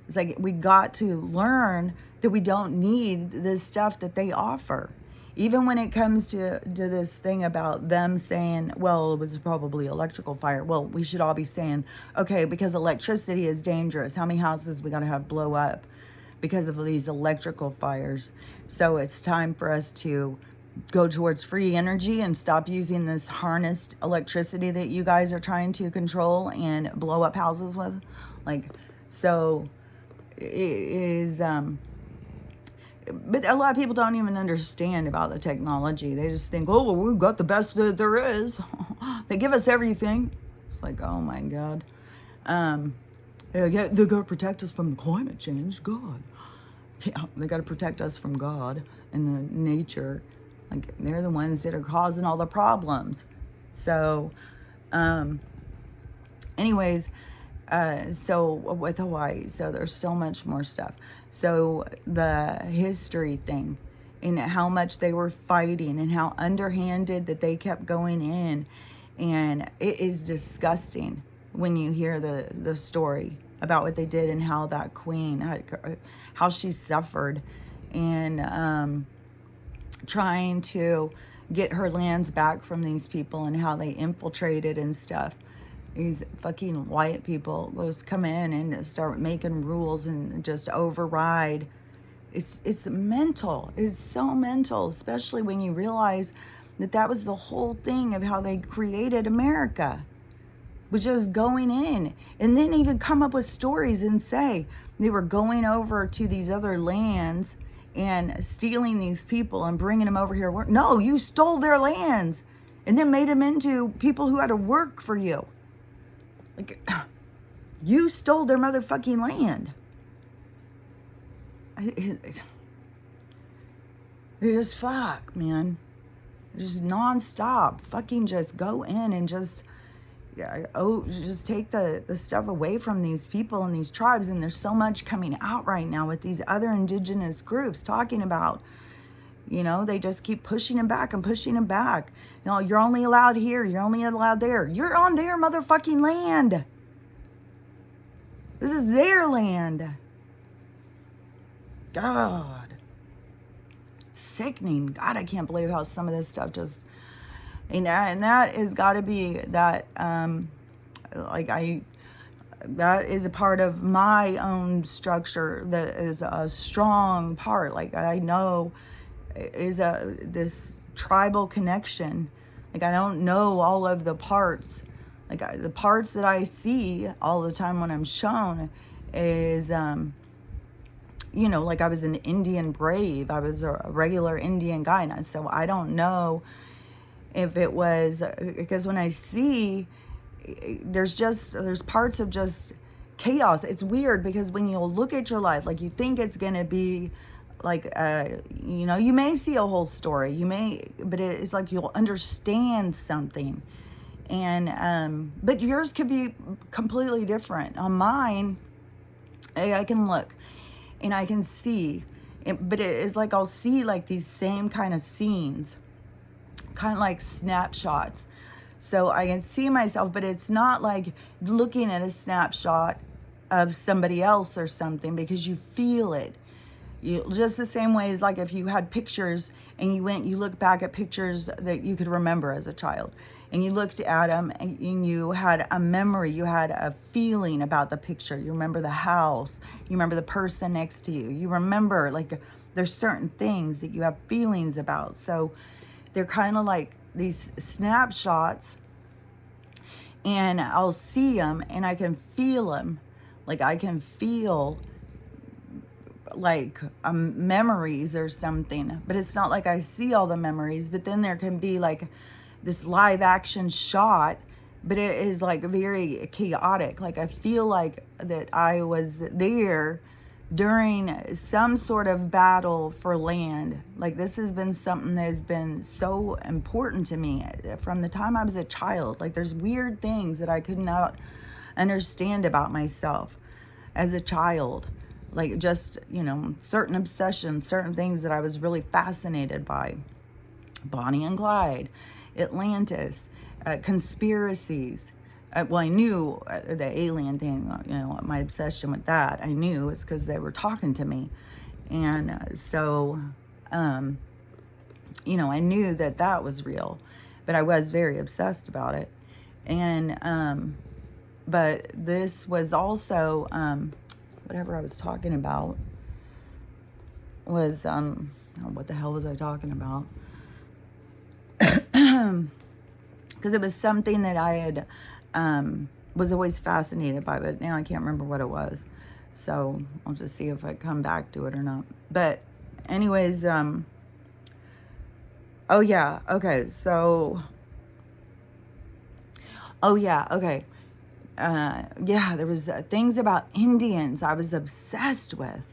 S1: It's like we got to learn that we don't need this stuff that they offer. Even when it comes to this thing about them saying, well, it was probably electrical fire. Well, we should all be saying, okay, because electricity is dangerous. How many houses we got to have blow up because of these electrical fires? So it's time for us to go towards free energy and stop using this harnessed electricity that you guys are trying to control and blow up houses with. Like, so it is, but a lot of people don't even understand about the technology. They just think, oh, well, we've got the best that there is. They give us everything. It's like, oh my God. They're going to protect us from climate change. God. Yeah, they got to protect us from God and the nature. Like, they're the ones that are causing all the problems. So, anyways, so with Hawaii, so there's so much more stuff. So the history thing and how much they were fighting and how underhanded that they kept going in. And it is disgusting when you hear the story about what they did and how that queen, how she suffered and trying to get her lands back from these people and how they infiltrated and stuff. These fucking white people just come in and start making rules and just override. It's mental. It's so mental, especially when you realize that that was the whole thing of how they created America, was just going in and then even come up with stories and say they were going over to these other lands and stealing these people and bringing them over here. No, you stole their lands and then made them into people who had to work for you. Like, you stole their motherfucking land. It just fuck, man. Just nonstop. Fucking just go in and just take the stuff away from these people and these tribes. And there's so much coming out right now with these other indigenous groups talking about, they just keep pushing them back and pushing them back. You're only allowed here. You're only allowed there. You're on their motherfucking land. This is their land. God. Sickening. God, I can't believe how some of this stuff just... And that has got to be that, that is a part of my own structure that is a strong part. Like, I know is this tribal connection. Like, I don't know all of the parts. Like, the parts that I see all the time when I'm shown is, like I was an Indian brave. I was a regular Indian guy. And so I don't know if it was, because when I see, there's parts of just chaos. It's weird because when you look at your life, like, you think it's going to be like, you may see a whole story, but it's like you'll understand something. And, but yours could be completely different. On mine, I can look and I can see, but it's like I'll see like these same kind of scenes, kind of like snapshots. So I can see myself, but it's not like looking at a snapshot of somebody else or something, because you feel it. Just the same way as like if you had pictures and you look back at pictures that you could remember as a child, and you looked at them and you had a memory, you had a feeling about the picture. You remember the house, you remember the person next to you, you remember, like, there's certain things that you have feelings about. So they're kind of like these snapshots, and I'll see them and I can feel them. Like, I can feel like memories or something, but it's not like I see all the memories. But then there can be like this live action shot, but it is like very chaotic. Like, I feel like that I was there during some sort of battle for land. Like, this has been something that has been so important to me from the time I was a child. Like, there's weird things that I could not understand about myself as a child. Like, just, certain obsessions, certain things that I was really fascinated by. Bonnie and Clyde, Atlantis, conspiracies. Well, I knew the alien thing, my obsession with that, I knew it's because they were talking to me. And I knew that that was real, but I was very obsessed about it. And, but this was also, whatever I was talking about was, what the hell was I talking about? Because it was something that I had, was always fascinated by, but now I can't remember what it was. So I'll just see if I come back to it or not. But anyways, oh yeah, okay, so, oh yeah, okay. Yeah, there was things about Indians I was obsessed with.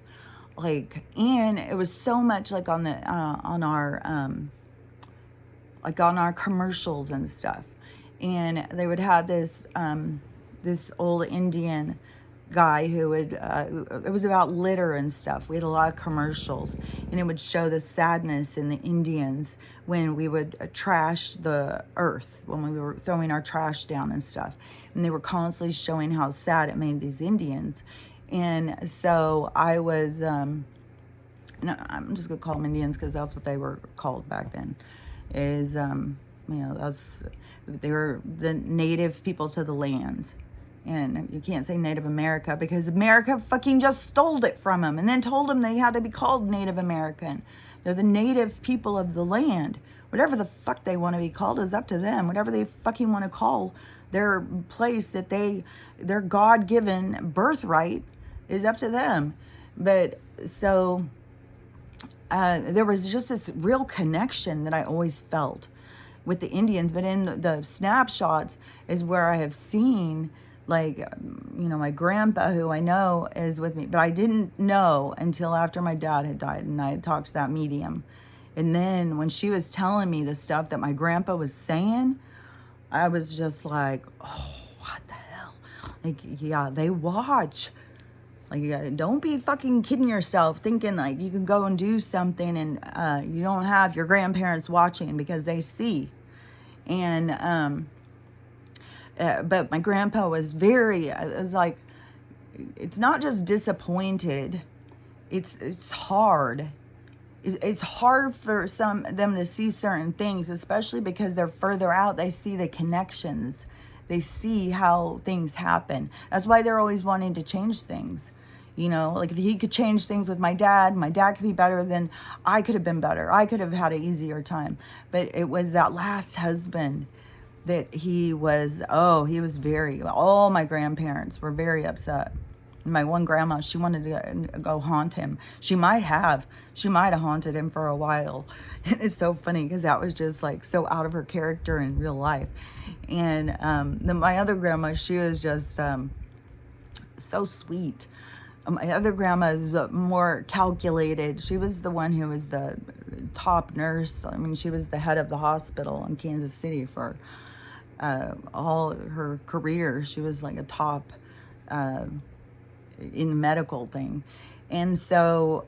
S1: Like, and it was so much like on the, on our commercials and stuff. And they would have this, this old Indian guy who would, it was about litter and stuff. We had a lot of commercials, and it would show the sadness in the Indians when we would trash the earth, when we were throwing our trash down and stuff. And they were constantly showing how sad it made these Indians. And so I was, I'm just gonna call them Indians because that's what they were called back then, is, they were the native people to the lands. And you can't say Native America because America fucking just stole it from them and then told them they had to be called Native American. They're the native people of the land. Whatever the fuck they want to be called is up to them. Whatever they fucking want to call their place that their God-given birthright is up to them. But so there was just this real connection that I always felt with the Indians. But in the snapshots is where I have seen, like, my grandpa, who I know is with me, but I didn't know until after my dad had died and I had talked to that medium. And then when she was telling me the stuff that my grandpa was saying, I was just like, oh, what the hell? Like, yeah, they watch. Like, don't be fucking kidding yourself thinking like you can go and do something and you don't have your grandparents watching because they see. And but my grandpa was it was like, it's not just disappointed, it's hard. It's hard for them to see certain things, especially because they're further out. They see the connections. They see how things happen. That's why they're always wanting to change things. Like if he could change things with my dad could be better, then I could have been better. I could have had an easier time. But it was that last husband that he was all my grandparents were very upset. My one grandma, she wanted to go haunt him. She might have haunted him for a while. It's so funny because that was just like so out of her character in real life. And then my other grandma, she was just so sweet. My other grandma is more calculated. She was the one who was the top nurse. I mean, she was the head of the hospital in Kansas City for all her career. She was like a top in the medical thing. And so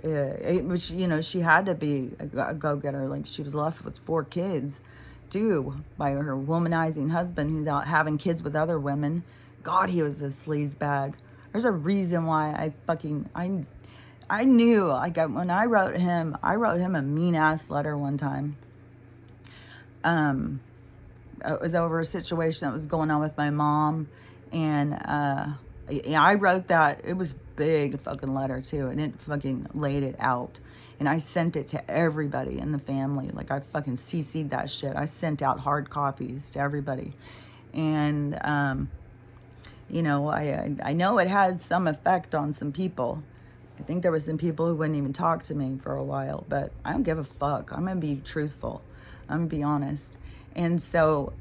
S1: it was, she had to be a go-getter. Like, she was left with 4 kids too by her womanizing husband who's out having kids with other women. God, he was a sleazebag. There's a reason why I knew, like, when I wrote him a mean ass letter one time. It was over a situation that was going on with my mom, and I wrote that. It was big fucking letter too, and it fucking laid it out. And I sent it to everybody in the family. Like, I fucking CC'd that shit. I sent out hard copies to everybody. And I know it had some effect on some people. I think there were some people who wouldn't even talk to me for a while, but I don't give a fuck. I'm going to be truthful. I'm going to be honest. And so,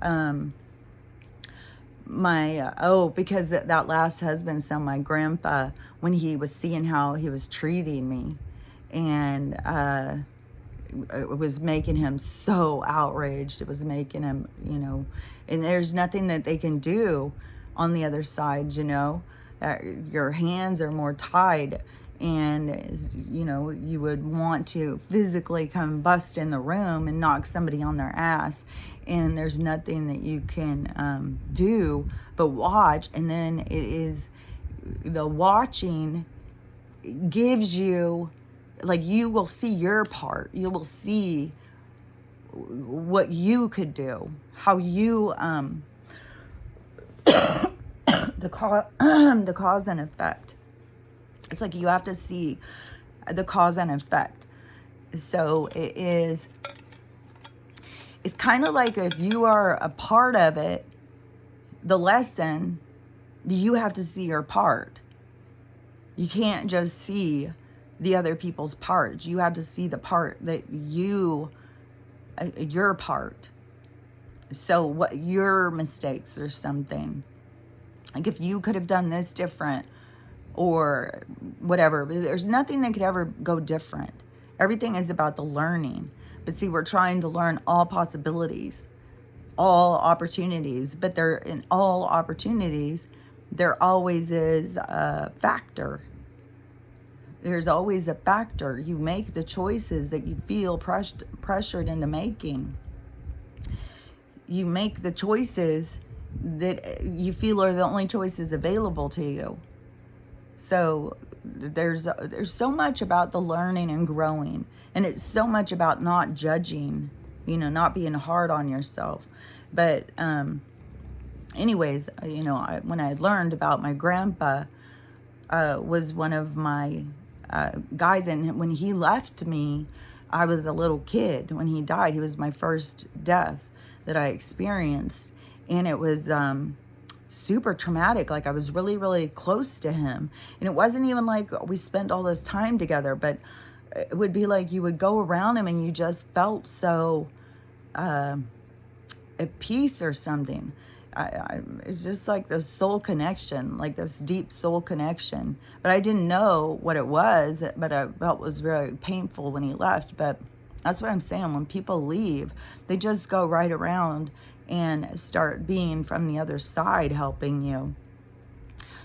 S1: because that last husband, so my grandpa, when he was seeing how he was treating me, and it was making him so outraged. It was making him, and there's nothing that they can do on the other side, your hands are more tied. and you know, you would want to physically come bust in the room and knock somebody on their ass, and there's nothing that you can do but watch. And then it is the watching gives you, like, you will see your part, you will see what you could do, how you the cause and effect. It's like you have to see the cause and effect. So it's kind of like, if you are a part of it, the lesson, you have to see your part. You can't just see the other people's parts. You have to see the part that your part. So what your mistakes or something. Like, if you could have done this different or whatever, there's nothing that could ever go different. Everything is about the learning. But see, we're trying to learn all possibilities, all opportunities, but there, in all opportunities, there always is a factor. There's always a factor. You make the choices that you feel pressured into making. You make the choices that you feel are the only choices available to you. So there's so much about the learning and growing, and it's so much about not judging, you know, not being hard on yourself. But anyways, you know, when I learned about my grandpa, was one of my guys, and when he left me, I was a little kid. When he died, he was my first death that I experienced, and it was super traumatic. Like, I was really, really close to him, and it wasn't even like we spent all this time together, but it would be like you would go around him and you just felt so at peace or something. It's just like this soul connection, like this deep soul connection. But I didn't know what it was, but I felt it was very painful when he left. But that's what I'm saying. When people leave, they just go right around and start being from the other side, helping you.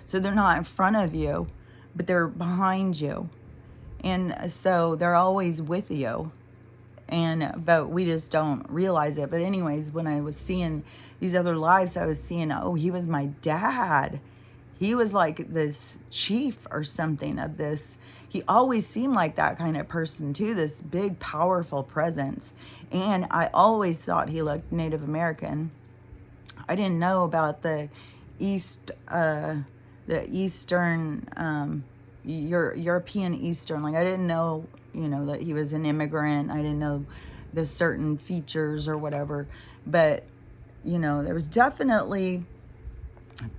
S1: So they're not in front of you, but they're behind you. And so they're always with you. But we just don't realize it. But anyways, when I was seeing these other lives, I was seeing, oh, he was my dad. He was like this chief or something of this. He always seemed like that kind of person too, this big, powerful presence. And I always thought he looked Native American. I didn't know about the Eastern, European Eastern. Like, I didn't know, you know, that he was an immigrant. I didn't know the certain features or whatever. But, you know, there was definitely,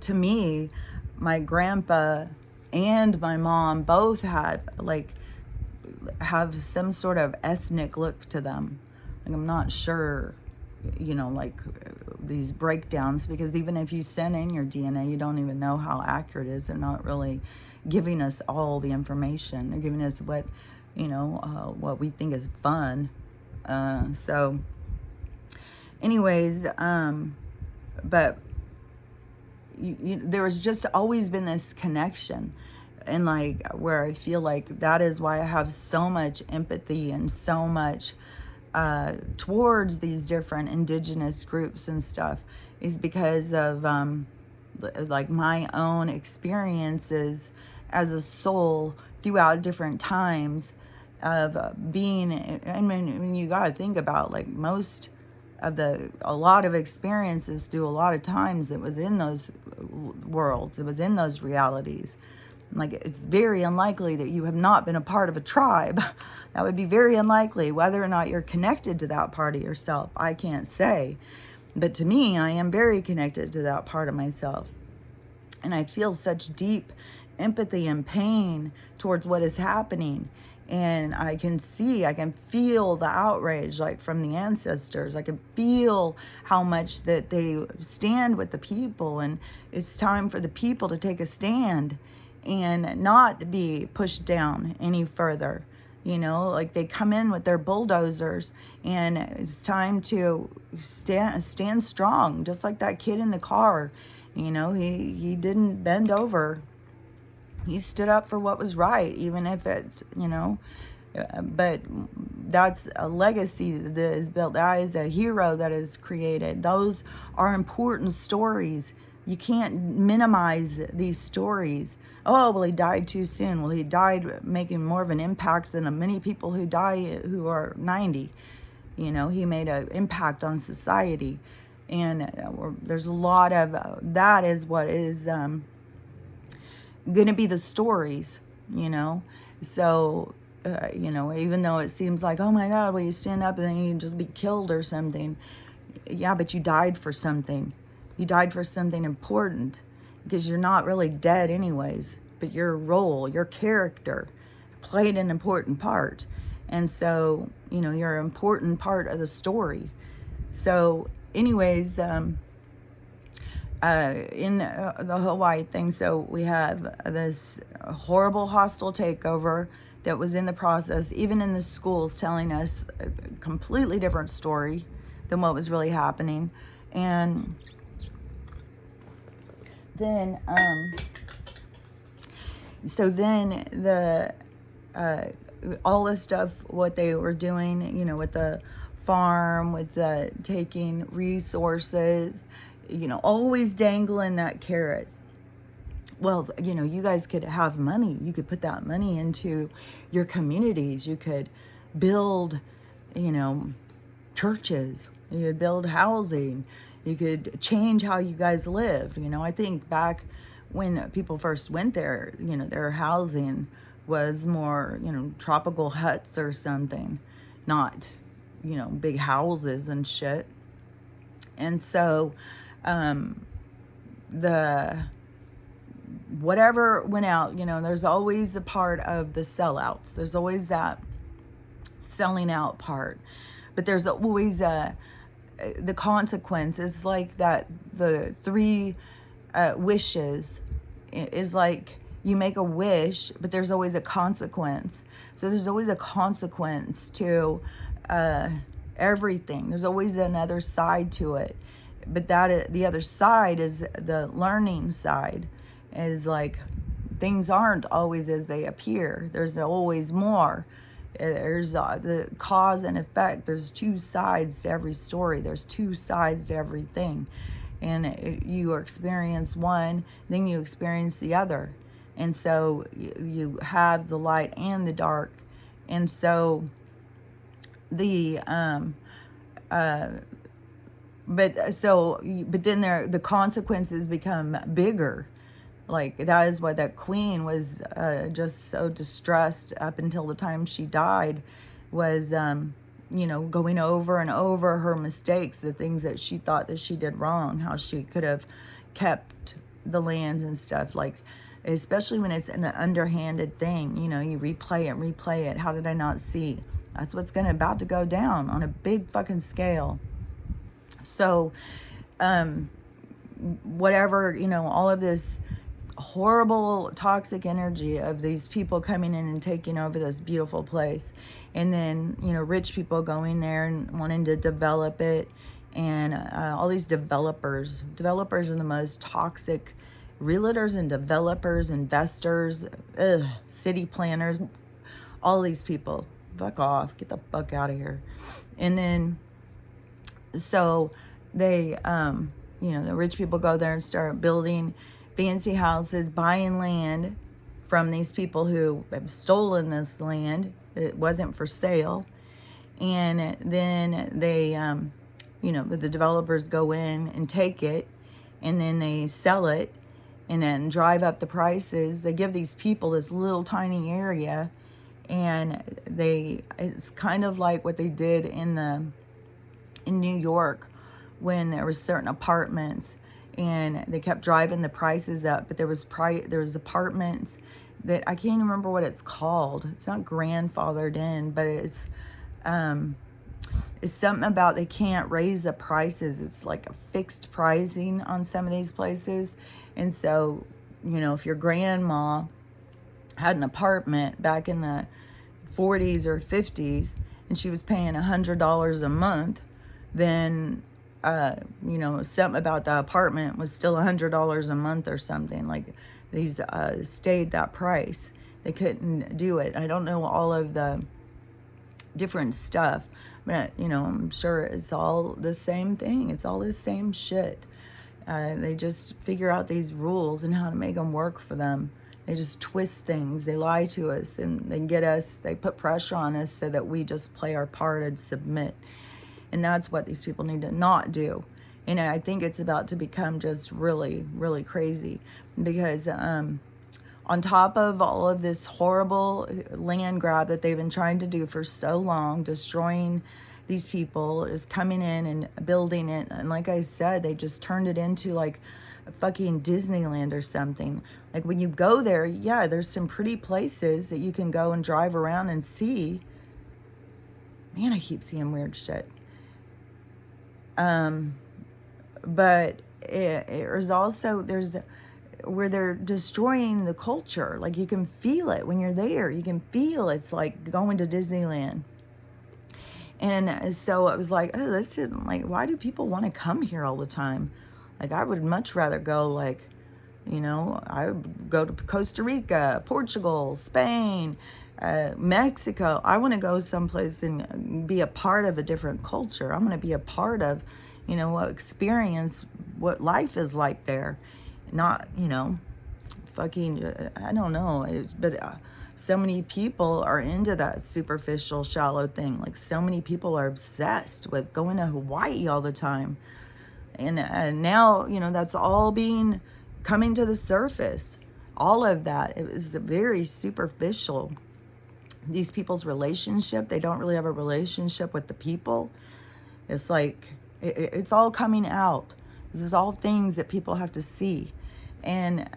S1: to me, my grandpa and my mom both have some sort of ethnic look to them. Like, I'm not sure, you know, like these breakdowns, because even if you send in your DNA, you don't even know how accurate it is. They're not really giving us all the information. They're giving us what, you know, what we think is fun. So anyways, but there was just always been this connection, and like, where I feel like that is why I have so much empathy and so much towards these different indigenous groups and stuff, is because of like my own experiences as a soul throughout different times of being. I mean, you got to think about, like, most of a lot of experiences through a lot of times, it was in those worlds, it was in those realities. Like, it's very unlikely that you have not been a part of a tribe. That would be very unlikely. Whether or not you're connected to that part of yourself, I can't say. But to me, I am very connected to that part of myself. And I feel such deep empathy and pain towards what is happening. And I can feel the outrage, like, from the ancestors. I can feel how much that they stand with the people. And it's time for the people to take a stand and not be pushed down any further. You know, like, they come in with their bulldozers, and it's time to stand strong, just like that kid in the car. You know, he didn't bend over. He stood up for what was right, even if it, but that's a legacy that is built. That is a hero that is created. Those are important stories. You can't minimize these stories. Oh, well, he died too soon. Well, he died making more of an impact than the many people who die who are 90. He made an impact on society. And there's a lot of that is what is going to be the stories, So, even though it seems like, oh my God, well, you stand up and then you just be killed or something. Yeah, but you died for something. You died for something important, because you're not really dead anyways, but your role, your character played an important part. And so, you're an important part of the story. So anyways, in the Hawaii thing, so we have this horrible hostile takeover that was in the process, even in the schools, telling us a completely different story than what was really happening. And then, so then the, all this stuff, what they were doing, with the farm, with taking resources, always dangling that carrot. Well, you guys could have money. You could put that money into your communities. You could build, churches. You could build housing. You could change how you guys lived. I think back when people first went there, their housing was more, tropical huts or something, not, big houses and shit. And so, the whatever went out, there's always the part of the sellouts. There's always that selling out part, but there's always the consequence. It's like that the three wishes is like you make a wish, but there's always a consequence. So there's always a consequence to everything. There's always another side to it. But that the other side is the learning side, is like things aren't always as they appear. There's always more. There's the cause and effect. There's two sides to every story. There's two sides to everything. And you experience one, then you experience the other. And so you have the light and the dark. And so the but then the consequences become bigger. Like that is why that queen was just so distressed up until the time she died, was going over and over her mistakes, the things that she thought that she did wrong, how she could have kept the land and stuff, like especially when it's an underhanded thing, you replay it. How did I not see? That's what's about to go down on a big fucking scale. So whatever, all of this horrible toxic energy of these people coming in and taking over this beautiful place, and then rich people going there and wanting to develop it, and all these developers are the most toxic. Realtors and developers, investors, city planners, all these people, fuck off, get the fuck out of here. And then so they the rich people go there and start building fancy houses, buying land from these people who have stolen this land. It wasn't for sale. And then they, the developers go in and take it, and then they sell it, and then drive up the prices. They give these people this little tiny area, and it's kind of like what they did in New York, when there was certain apartments and they kept driving the prices up, but there was apartments that I can't even remember what it's called. It's not grandfathered in, but it's something about they can't raise the prices. It's like a fixed pricing on some of these places. And so, if your grandma had an apartment back in the 40s or 50s and she was paying $100 a month, then something about the apartment was still $100 a month or something. Like these stayed that price. They couldn't do it. I don't know all of the different stuff, but I'm sure it's all the same thing. It's all the same shit. They just figure out these rules and how to make them work for them. They just twist things. They lie to us, and they put pressure on us so that we just play our part and submit. And that's what these people need to not do. And I think it's about to become just really, really crazy, because on top of all of this horrible land grab that they've been trying to do for so long, destroying these people, is coming in and building it. And like I said, they just turned it into like a fucking Disneyland or something. Like when you go there, yeah, there's some pretty places that you can go and drive around and see. Man, I keep seeing weird shit. But there's where they're destroying the culture. Like you can feel it when you're there. You can feel it's like going to Disneyland. And so it was like, oh, this isn't like, why do people want to come here all the time? Like I would much rather go like, I would go to Costa Rica, Portugal, Spain, Mexico. I want to go someplace and be a part of a different culture. I'm going to be a part of, experience what life is like there. Not, fucking, I don't know. But so many people are into that superficial, shallow thing. Like so many people are obsessed with going to Hawaii all the time. And now, that's all coming to the surface. All of that, it was very superficial. These people's relationship, they don't really have a relationship with the people. It's like, it's all coming out. This is all things that people have to see. And,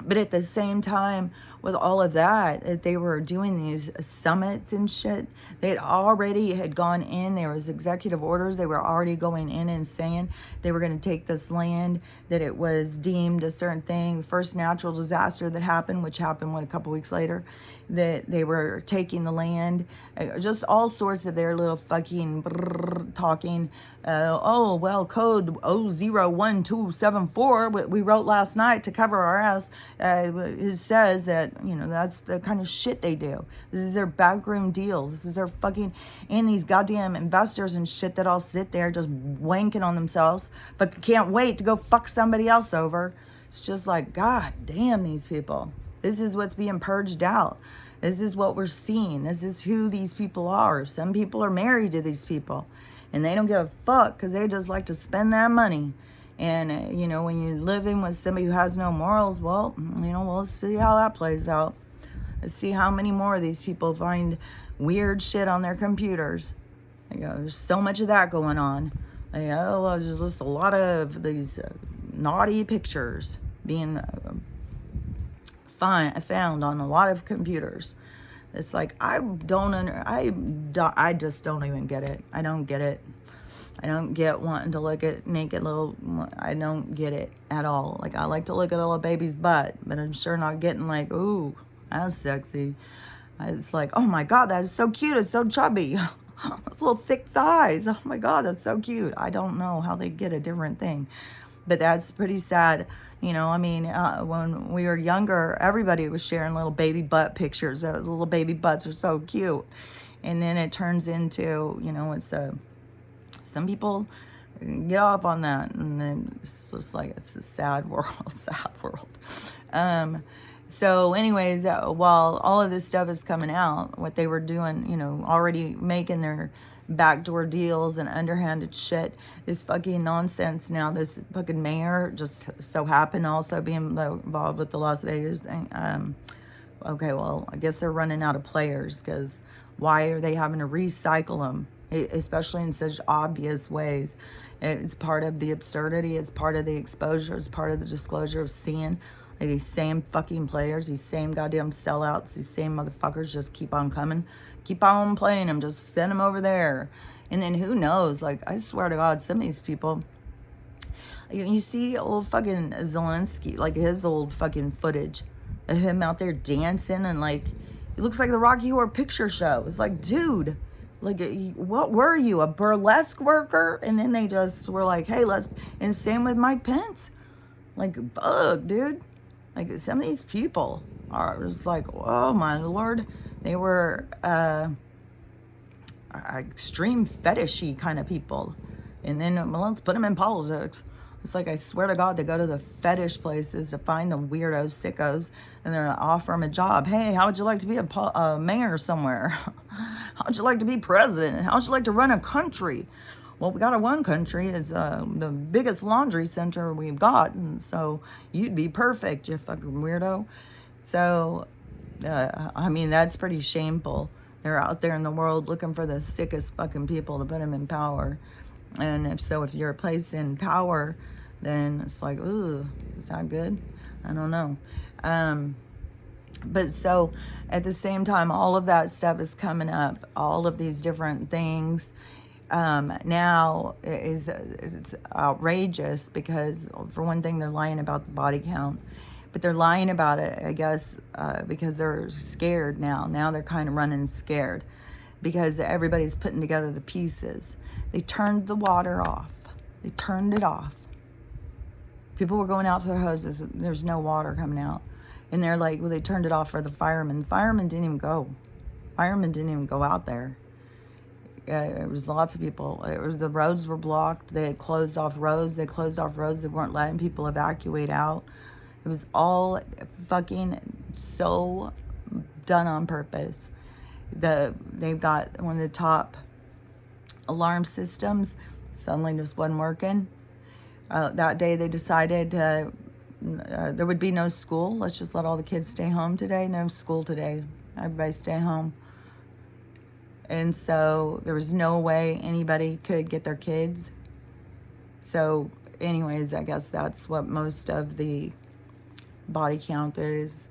S1: but at the same time, with all of that they were doing these summits and shit, they had gone in, there was executive orders, they were already going in and saying they were going to take this land, that it was deemed a certain thing. The first natural disaster that happened, which happened, a couple weeks later, that they were taking the land, just all sorts of their little fucking talking. Code 01274, what we wrote last night to cover our ass, it says that, that's the kind of shit they do. This is their backroom deals. This is their fucking, and these goddamn investors and shit that all sit there just wanking on themselves, but can't wait to go fuck somebody else over. It's just like, God damn, these people. This is what's being purged out. This is what we're seeing. This is who these people are. Some people are married to these people, and they don't give a fuck because they just like to spend that money. And, when you're living with somebody who has no morals, well, we'll see how that plays out. Let's see how many more of these people find weird shit on their computers. There's so much of that going on. There's just a lot of these naughty pictures being found on a lot of computers. It's like, I just don't even get it. I don't get it. I don't get wanting to look at naked I don't get it at all. Like, I like to look at a little baby's butt, but I'm sure not getting like, ooh, that's sexy. It's like, oh my God, that is so cute. It's so chubby. Those little thick thighs. Oh my God, that's so cute. I don't know how they get a different thing, but that's pretty sad. When we were younger, everybody was sharing little baby butt pictures. Little baby butts are so cute. And then it turns into, some people get up on that, and then it's just like, it's a sad world, sad world. So anyways, while all of this stuff is coming out, what they were doing, already making their backdoor deals and underhanded shit, this fucking nonsense now, this fucking mayor just so happened also being involved with the Las Vegas thing. Okay, well, I guess they're running out of players, because why are they having to recycle them? Especially in such obvious ways. It's part of the absurdity, it's part of the exposure, it's part of the disclosure of seeing like these same fucking players, these same goddamn sellouts, these same motherfuckers just keep on coming, keep on playing them, just send them over there. And then who knows, like, I swear to God, some of these people, you see old fucking Zelensky, like his old fucking footage of him out there dancing, and like, it looks like the Rocky Horror Picture Show. It's like, dude, like, what were you, a burlesque worker? And then they just were like, hey, and same with Mike Pence. Like, fuck, dude. Like, some of these people are just like, oh my Lord. They were extreme fetishy kind of people. And then, well, let's put them in politics. It's like, I swear to God, they go to the fetish places to find the weirdos, sickos, and they're gonna offer them a job. Hey, how would you like to be a mayor somewhere? How would you like to be president? How would you like to run a country? Well, we got a one country. It's the biggest laundry center we've got, and so you'd be perfect, you fucking weirdo. So, I mean, that's pretty shameful. They're out there in the world looking for the sickest fucking people to put them in power. And if you're placed in power, then it's like, ooh, is that good? I don't know. But so at the same time, all of that stuff is coming up, all of these different things. Now it's outrageous because, for one thing, they're lying about the body count. But they're lying about it, I guess, because they're scared now. Now they're kind of running scared because everybody's putting together the pieces. They turned the water off. They turned it off. People were going out to their hoses. There's no water coming out. And they're like, well, they turned it off for the firemen. Firemen didn't even go. Firemen didn't even go out there. There was lots of people. The roads were blocked. They had closed off roads. They closed off roads. They weren't letting people evacuate out. It was all fucking so done on purpose. They've got one of the top alarm systems. Suddenly just wasn't working. That day they decided there would be no school. Let's just let all the kids stay home today. No school today. Everybody stay home. And so there was no way anybody could get their kids. So anyways, I guess that's what most of the body count is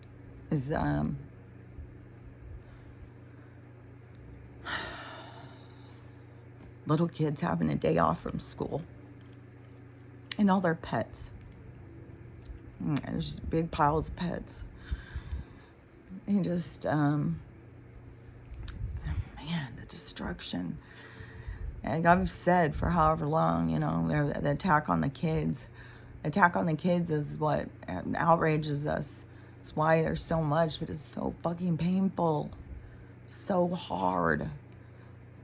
S1: little kids having a day off from school and all their pets. There's just big piles of pets. And just man, the destruction. Like I've said for however long, the attack on the kids. Attack on the kids is what outrages us. It's why there's so much, but it's so fucking painful. So hard.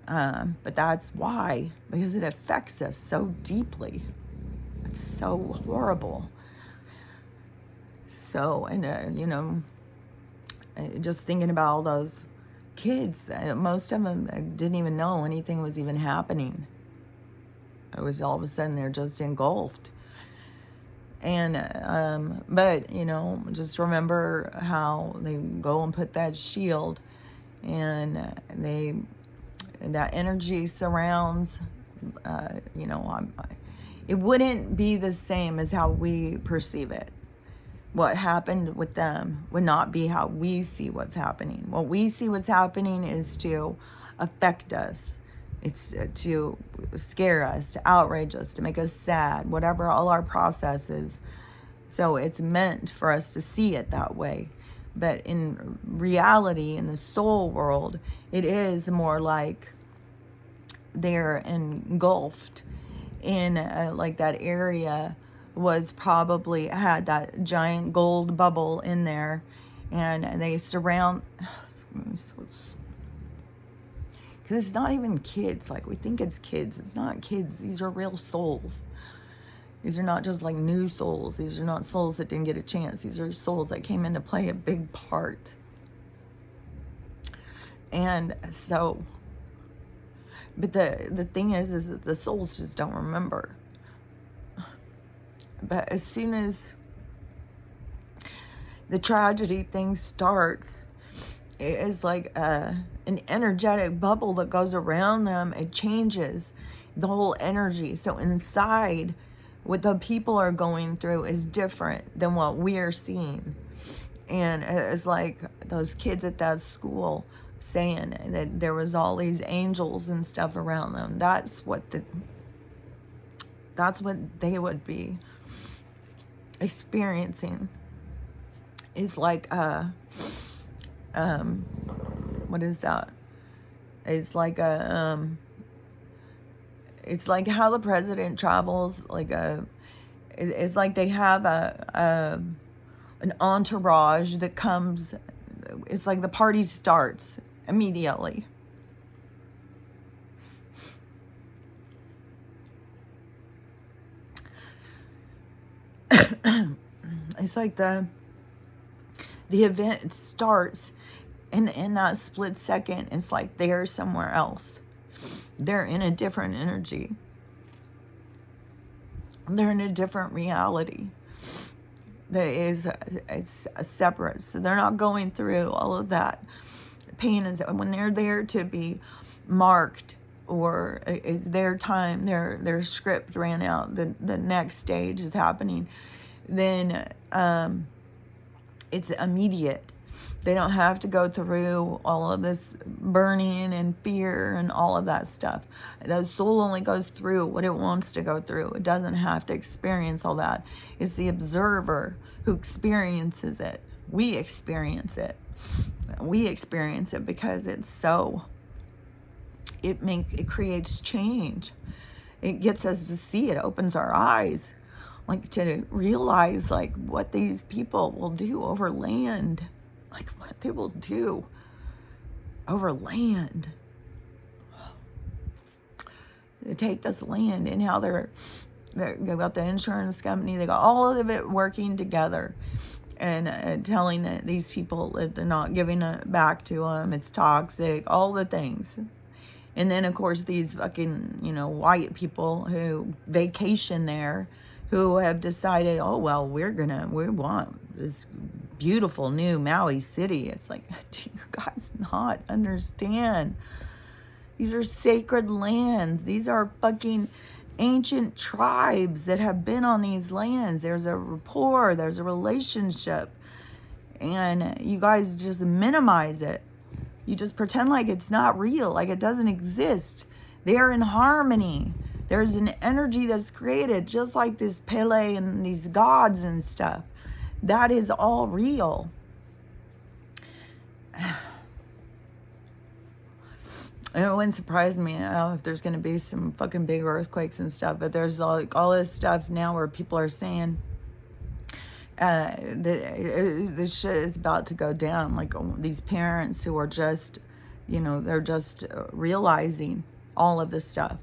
S1: But that's why. Because it affects us so deeply. It's so horrible. So, and just thinking about all those kids, most of them didn't even know anything was even happening. It was all of a sudden they're just engulfed. And, but, just remember how they go and put that shield and that energy surrounds, it wouldn't be the same as how we perceive it. What happened with them would not be how we see what's happening. What we see what's happening is to affect us. It's to scare us, to outrage us, to make us sad, whatever all our processes. So it's meant for us to see it that way. But in reality, in the soul world, it is more like they're engulfed in like that area was probably had that giant gold bubble in there, and they surround, because it's not even kids. Like we think it's kids. It's not kids. These are real souls. These are not just like new souls. These are not souls that didn't get a chance. These are souls that came in to play a big part. And so, but the thing is that the souls just don't remember. But as soon as the tragedy thing starts, it is like an energetic bubble that goes around them. It changes the whole energy. So inside, what the people are going through is different than what we are seeing. And it's like those kids at that school saying that there was all these angels and stuff around them. That's what they would be experiencing. Is like what is that? It's like it's like how the president travels, like it's like they have an entourage that comes. It's like the party starts immediately. It's like the event starts, and in that split second, it's like they're somewhere else. They're in a different energy. They're in a different reality that is, it's separate. So they're not going through all of that pain. And when they're there to be marked, or it's their time, their script ran out, the next stage is happening, then it's immediate. They don't have to go through all of this burning and fear and all of that stuff. The soul only goes through what it wants to go through. It doesn't have to experience all that. It's the observer who experiences it. We experience it. We experience it because it's so. It creates change. It gets us to see it. Opens our eyes, like to realize like what these people will do over land. Like what they will do over land. They take this land, and how they've got the insurance company, they got all of it working together, and telling these people that they're not giving it back to them, it's toxic, all the things. And then of course these fucking, white people who vacation there, who have decided, oh well, we want this beautiful new Maui city. It's like, do you guys not understand? These are sacred lands. These are fucking ancient tribes that have been on these lands. There's a rapport, there's a relationship, and you guys just minimize it. You just pretend like it's not real, like it doesn't exist. They're in harmony. There's an energy that's created, just like this Pele and these gods and stuff. That is all real. It wouldn't surprise me, if there's going to be some fucking big earthquakes and stuff, but there's all this stuff now where people are saying that this shit is about to go down. Like these parents who are just, they're just realizing all of this stuff.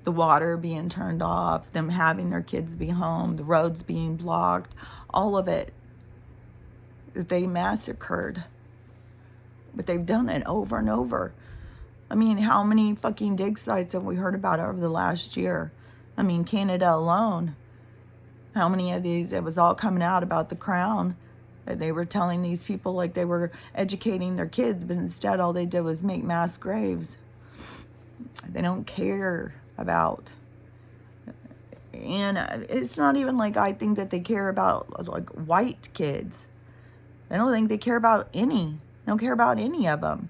S1: The water being turned off, them having their kids be home, the roads being blocked, all of it. They massacred. But they've done it over and over. I mean, how many fucking dig sites have we heard about over the last year? I mean, Canada alone. How many of these, it was all coming out about the crown. They were telling these people like they were educating their kids, but instead all they did was make mass graves. They don't care about. And it's not even like I think that they care about like white kids. I don't think they care about any. They don't care about any of them.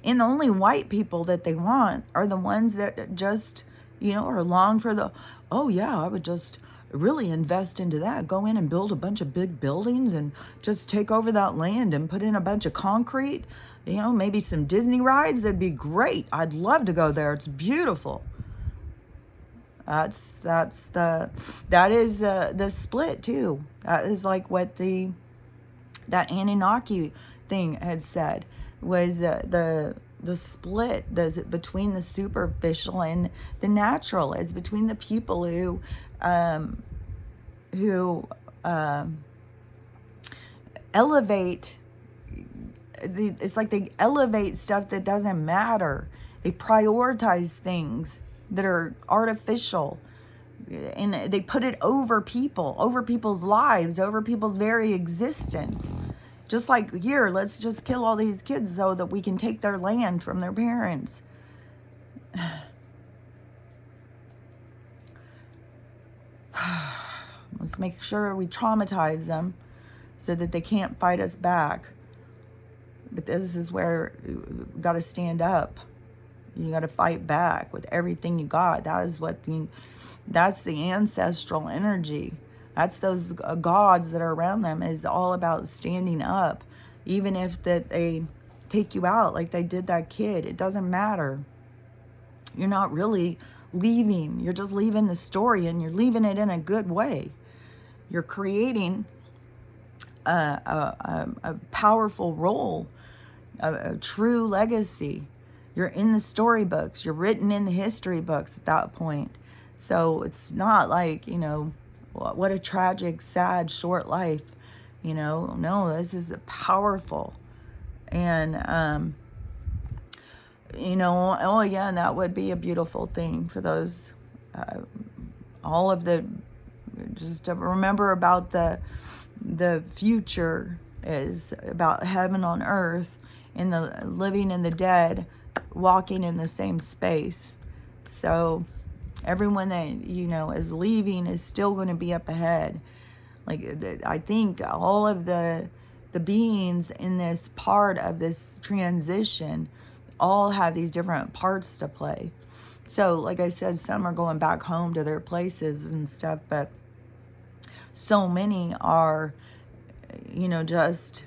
S1: And the only white people that they want are the ones that just, are along for the, oh yeah, I would just really invest into that. Go in and build a bunch of big buildings and just take over that land and put in a bunch of concrete. Maybe some Disney rides. That'd be great. I'd love to go there. It's beautiful. That is the split too. That is like what that Anunnaki thing had said, was the split between the superficial and the natural. Is between the people who elevate. It's like they elevate stuff that doesn't matter. They prioritize things that are artificial, and they put it over people, over people's lives, over people's very existence. Just like, here, let's just kill all these kids so that we can take their land from their parents. Let's make sure we traumatize them so that they can't fight us back. But this is where you got to stand up. You got to fight back with everything you got. That's the ancestral energy. That's those gods that are around them, is all about standing up. Even if that they take you out like they did that kid, it doesn't matter. You're not really leaving. You're just leaving the story, and you're leaving it in a good way. You're creating a powerful role, a true legacy. You're in the storybooks. You're written in the history books at that point. So it's not like, what a tragic, sad, short life. No, this is powerful. And, oh yeah, and that would be a beautiful thing for those, all of the, just to remember about the future is about heaven on earth, and the living and the dead walking in the same space. So everyone that is leaving is still going to be up ahead. Like, I think all of the beings in this part of this transition all have these different parts to play. So like I said, some are going back home to their places and stuff, but so many are, just,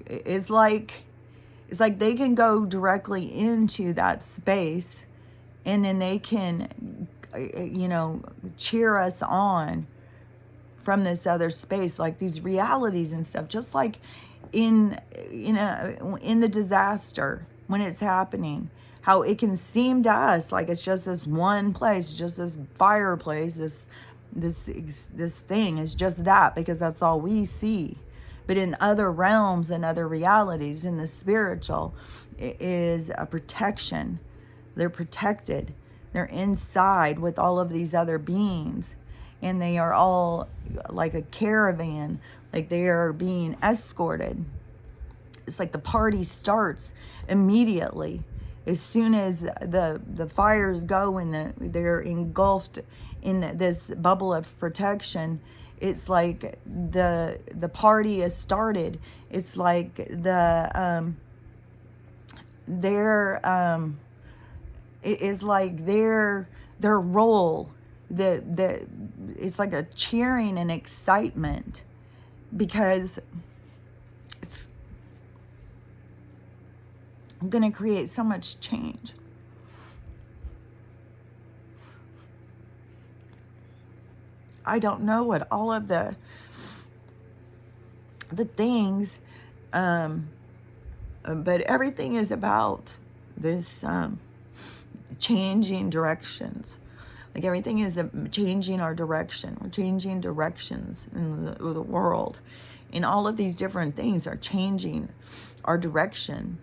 S1: it's like they can go directly into that space, and then they can, cheer us on from this other space, like these realities and stuff, just like in the disaster when it's happening, how it can seem to us like it's just this one place, just this fireplace, this thing is just that, because that's all we see. But in other realms and other realities, in the spiritual, it is a protection. They're protected. They're inside with all of these other beings, and they are all like a caravan, like they are being escorted. It's like the party starts immediately. As soon as the fires go and they're engulfed in this bubble of protection, it's like the party is started. It's like it is like their role. It's like a cheering and excitement, because it's going to create so much change. I don't know what all of the things, but everything is about this changing directions. Like everything is changing our direction. We're changing directions in the world. And all of these different things are changing our direction.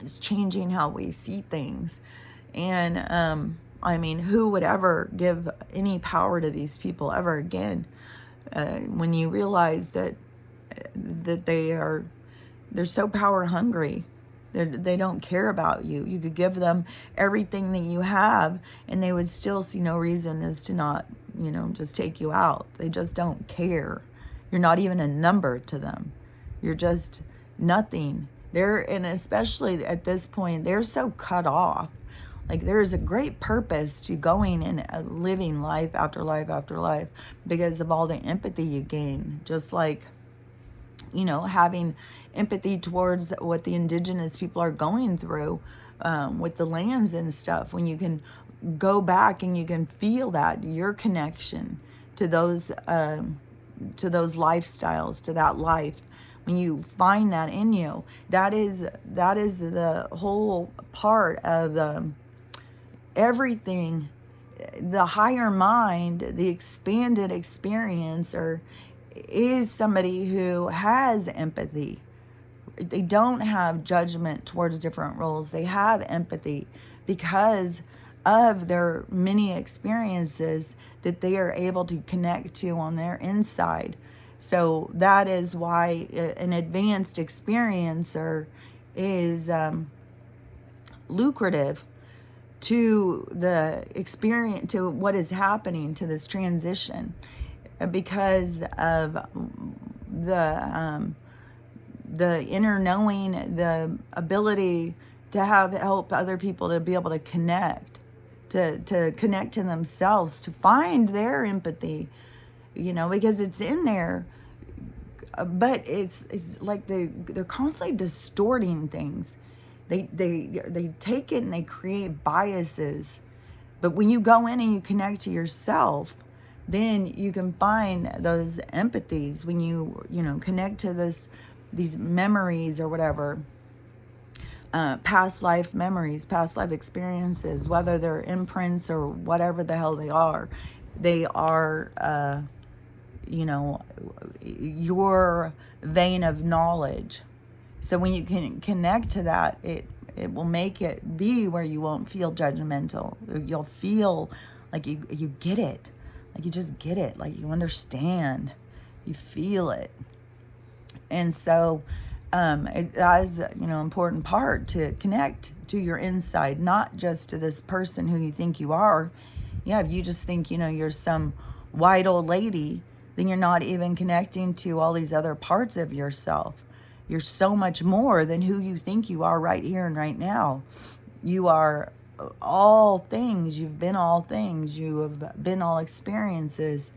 S1: It's changing how we see things. And, who would ever give any power to these people ever again? When you realize that they're so power hungry. They don't care about you. You could give them everything that you have, and they would still see no reason as to not, just take you out. They just don't care. You're not even a number to them. You're just nothing. And especially at this point, they're so cut off. Like, there is a great purpose to going and living life after life after life because of all the empathy you gain. Just like, having empathy towards what the indigenous people are going through with the lands and stuff. When you can go back and you can feel that, your connection to those lifestyles, to that life. When you find that in you, that is the whole part of everything. The higher mind, the expanded experiencer, is somebody who has empathy. They don't have judgment towards different roles. They have empathy because of their many experiences that they are able to connect to on their inside. So that is why an advanced experiencer is lucrative to the experience, to what is happening, to this transition, because of the inner knowing, the ability to help other people to be able to connect, to connect to themselves, to find their empathy, because it's in there. But it's like they're constantly distorting things. They take it and they create biases. But when you go in and you connect to yourself, then you can find those empathies when you know, connect to these memories or whatever, past life memories, past life experiences, whether they're imprints or whatever the hell they are, you know, your vein of knowledge. So when you can connect to that, it will make it be where you won't feel judgmental. You'll feel like you get it. Like you just get it. Like you understand. You feel it. And so that is, you know, important part to connect to your inside, not just to this person who you think you are. Yeah, if you just think, you know, you're some white old lady, then you're not even connecting to all these other parts of yourself. You're so much more than who you think you are right here and right now. You are all things. You've been all things. You have been all experiences.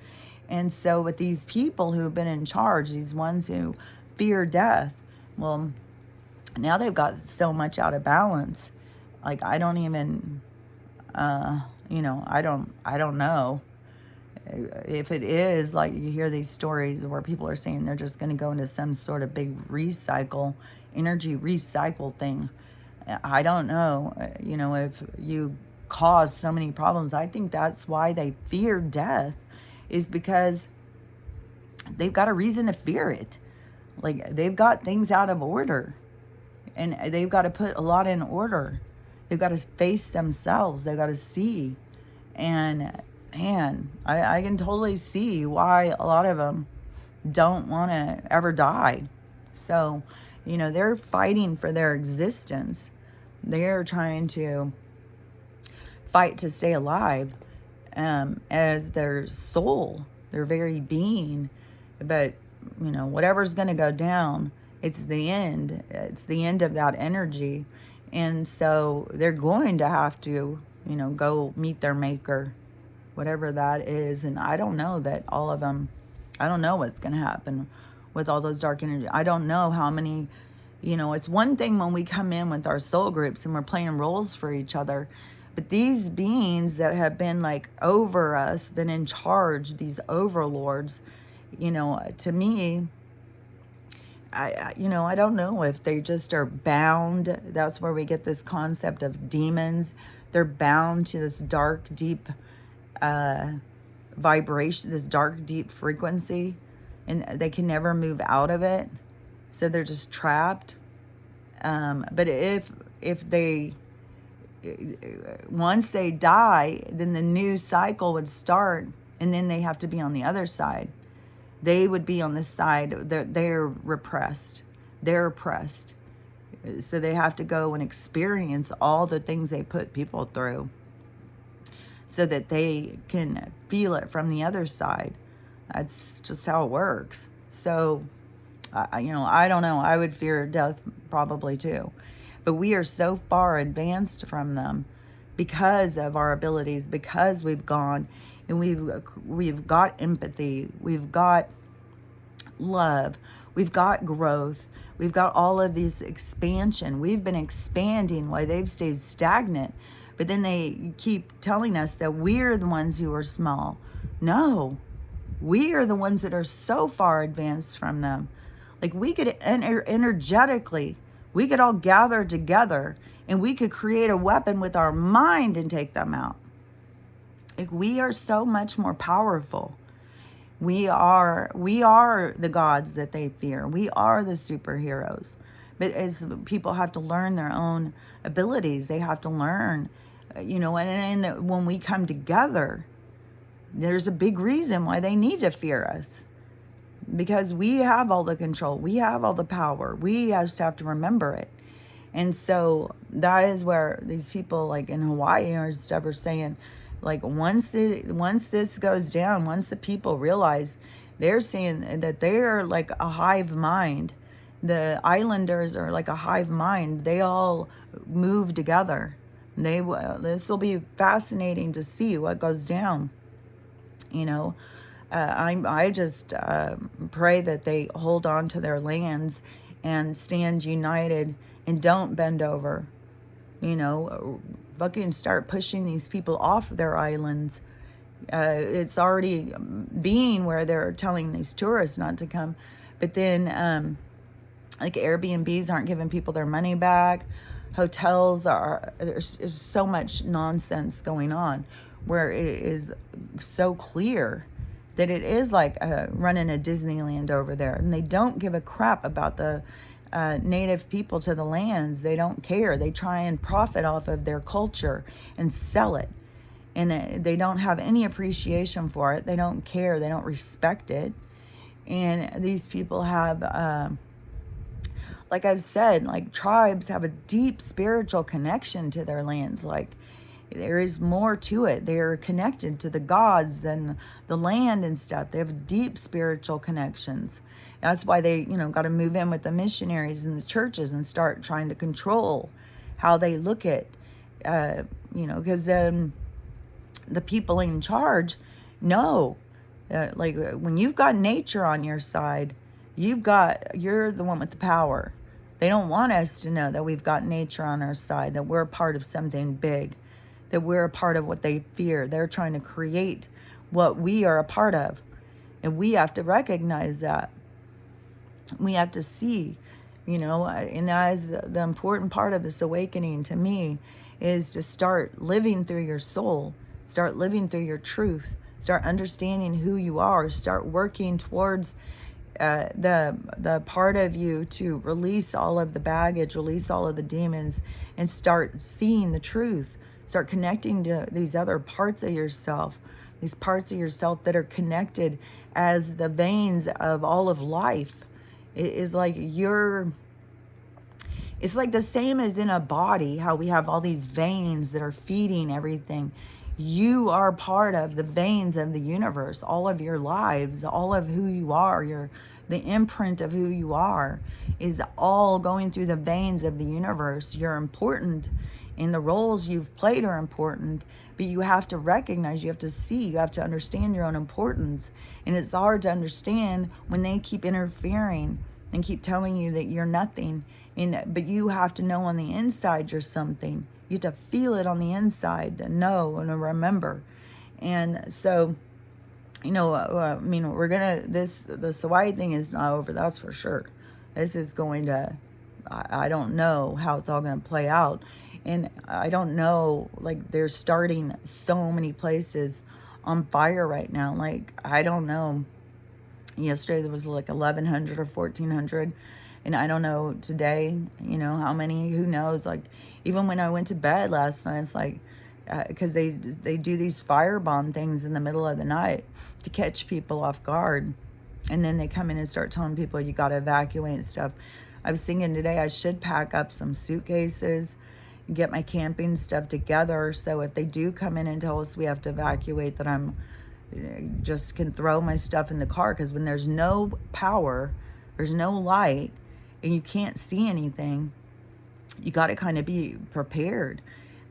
S1: And so with these people who have been in charge, these ones who fear death, well, now they've got so much out of balance. Like, I don't even, you know, I don't know if it is, like, you hear these stories where people are saying they're just going to go into some sort of big energy recycle thing. I don't know, you know, if you cause so many problems. I think that's why they fear death, is because they've got a reason to fear it. Like, they've got things out of order, and they've got to put a lot in order. They've got to face themselves. They've got to see. And man, I can totally see why a lot of them don't want to ever die. So, you know, they're fighting for their existence. They're trying to fight to stay alive, as their soul, their very being. But, you know, whatever's going to go down, it's the end. It's the end of that energy. And so they're going to have to, you know, go meet their maker, whatever that is. And I don't know that all of them, I don't know what's going to happen with all those dark energy. I don't know how many, you know, it's one thing when we come in with our soul groups and we're playing roles for each other. But these beings that have been like over us, been in charge, these overlords, you know, to me, you know, I don't know if they just are bound. That's where we get this concept of demons. They're bound to this dark, deep vibration, this dark, deep frequency, and they can never move out of it. So they're just trapped. But if they, once they die, then the new cycle would start, and then they have to be on the other side. They would be on this side. They're repressed. They're oppressed. So they have to go and experience all the things they put people through, so that they can feel it from the other side. That's just how it works. So, you know, I don't know. I would fear death probably too. But we are so far advanced from them because of our abilities, because we've gone and we've got empathy, we've got love, we've got growth, we've got all of this expansion. We've been expanding while they've stayed stagnant. But then they keep telling us that we're the ones who are small. No, we are the ones that are so far advanced from them. Like, we could energetically, we could all gather together and we could create a weapon with our mind and take them out. Like, we are so much more powerful. We are the gods that they fear. We are the superheroes. But as people have to learn their own abilities, they have to learn, you know, and when we come together, there's a big reason why they need to fear us. Because we have all the control. We have all the power. We just have to remember it. And so that is where these people like in Hawaii or stuff are saying, like, once this goes down, once the people realize, they're saying that they are like a hive mind. The islanders are like a hive mind. They all move together. This will be fascinating to see what goes down. You know, I just pray that they hold on to their lands and stand united and don't bend over. You know, fucking start pushing these people off their islands It's already being where they're telling these tourists not to come. But then, like Airbnbs aren't giving people their money back. Hotels are, there's so much nonsense going on where it is so clear that it is like running a Disneyland over there. And they don't give a crap about the native people to the lands. They don't care. They try and profit off of their culture and sell it. And they don't have any appreciation for it. They don't care. They don't respect it. And these people have, like I've said, like tribes have a deep spiritual connection to their lands. Like there is more to it. They're connected to the gods than the land and stuff. They have deep spiritual connections. That's why they, got to move in with the missionaries and the churches and start trying to control how they look at, because the people in charge know, like when you've got nature on your side, you're the one with the power. They don't want us to know that we've got nature on our side, that we're a part of something big, that we're a part of what they fear. They're trying to create what we are a part of. And we have to recognize that. We have to see, and that is the important part of this awakening to me, is to start living through your soul, start living through your truth, start understanding who you are, start working towards the part of you to release all of the baggage, release all of the demons, and start seeing the truth. Start connecting to these other parts of yourself, these parts of yourself that are connected as the veins of all of life. It is like it's like the same as in a body, how we have all these veins that are feeding everything. You are part of the veins of the universe, all of your lives, all of who you are, the imprint of who you are is all going through the veins of the universe. You're important, and the roles you've played are important, but you have to recognize, you have to see, you have to understand your own importance. And it's hard to understand when they keep interfering and keep telling you that you're nothing. But you have to know on the inside you're something. You have to feel it on the inside to know and to remember. And so, we're going to, the Hawaii thing is not over, that's for sure. This is going to, I don't know how it's all going to play out. And I don't know, like they're starting so many places on fire right now. Like, I don't know. Yesterday there was like 1,100 or 1,400. And I don't know today, how many, who knows? Like, even when I went to bed last night, it's like, because they do these firebomb things in the middle of the night to catch people off guard. And then they come in and start telling people you got to evacuate and stuff. I was thinking today I should pack up some suitcases, get my camping stuff together, so if they do come in and tell us we have to evacuate, that I'm just can throw my stuff in the car. Because when there's no power, there's no light, and you can't see anything, you got to kind of be prepared.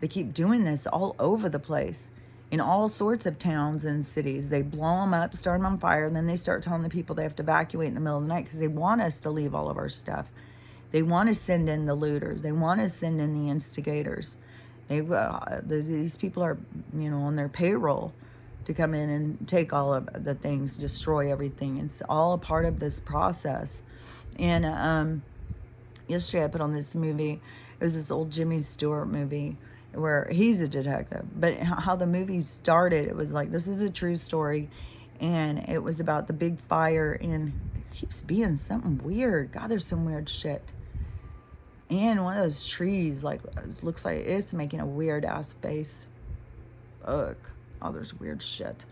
S1: They keep doing this all over the place in all sorts of towns and cities. They blow them up, start them on fire, and then they start telling the people they have to evacuate in the middle of the night because they want us to leave all of our stuff. They want to send in the looters. They want to send in the instigators. These people are, on their payroll to come in and take all of the things, destroy everything. It's all a part of this process. And yesterday I put on this movie. It was this old Jimmy Stewart movie where he's a detective. But how the movie started, it was like, this is a true story. And it was about the big fire. And it keeps being something weird. God, there's some weird shit. And one of those trees, like, it looks like it's making a weird ass face. Ugh. Oh, there's weird shit.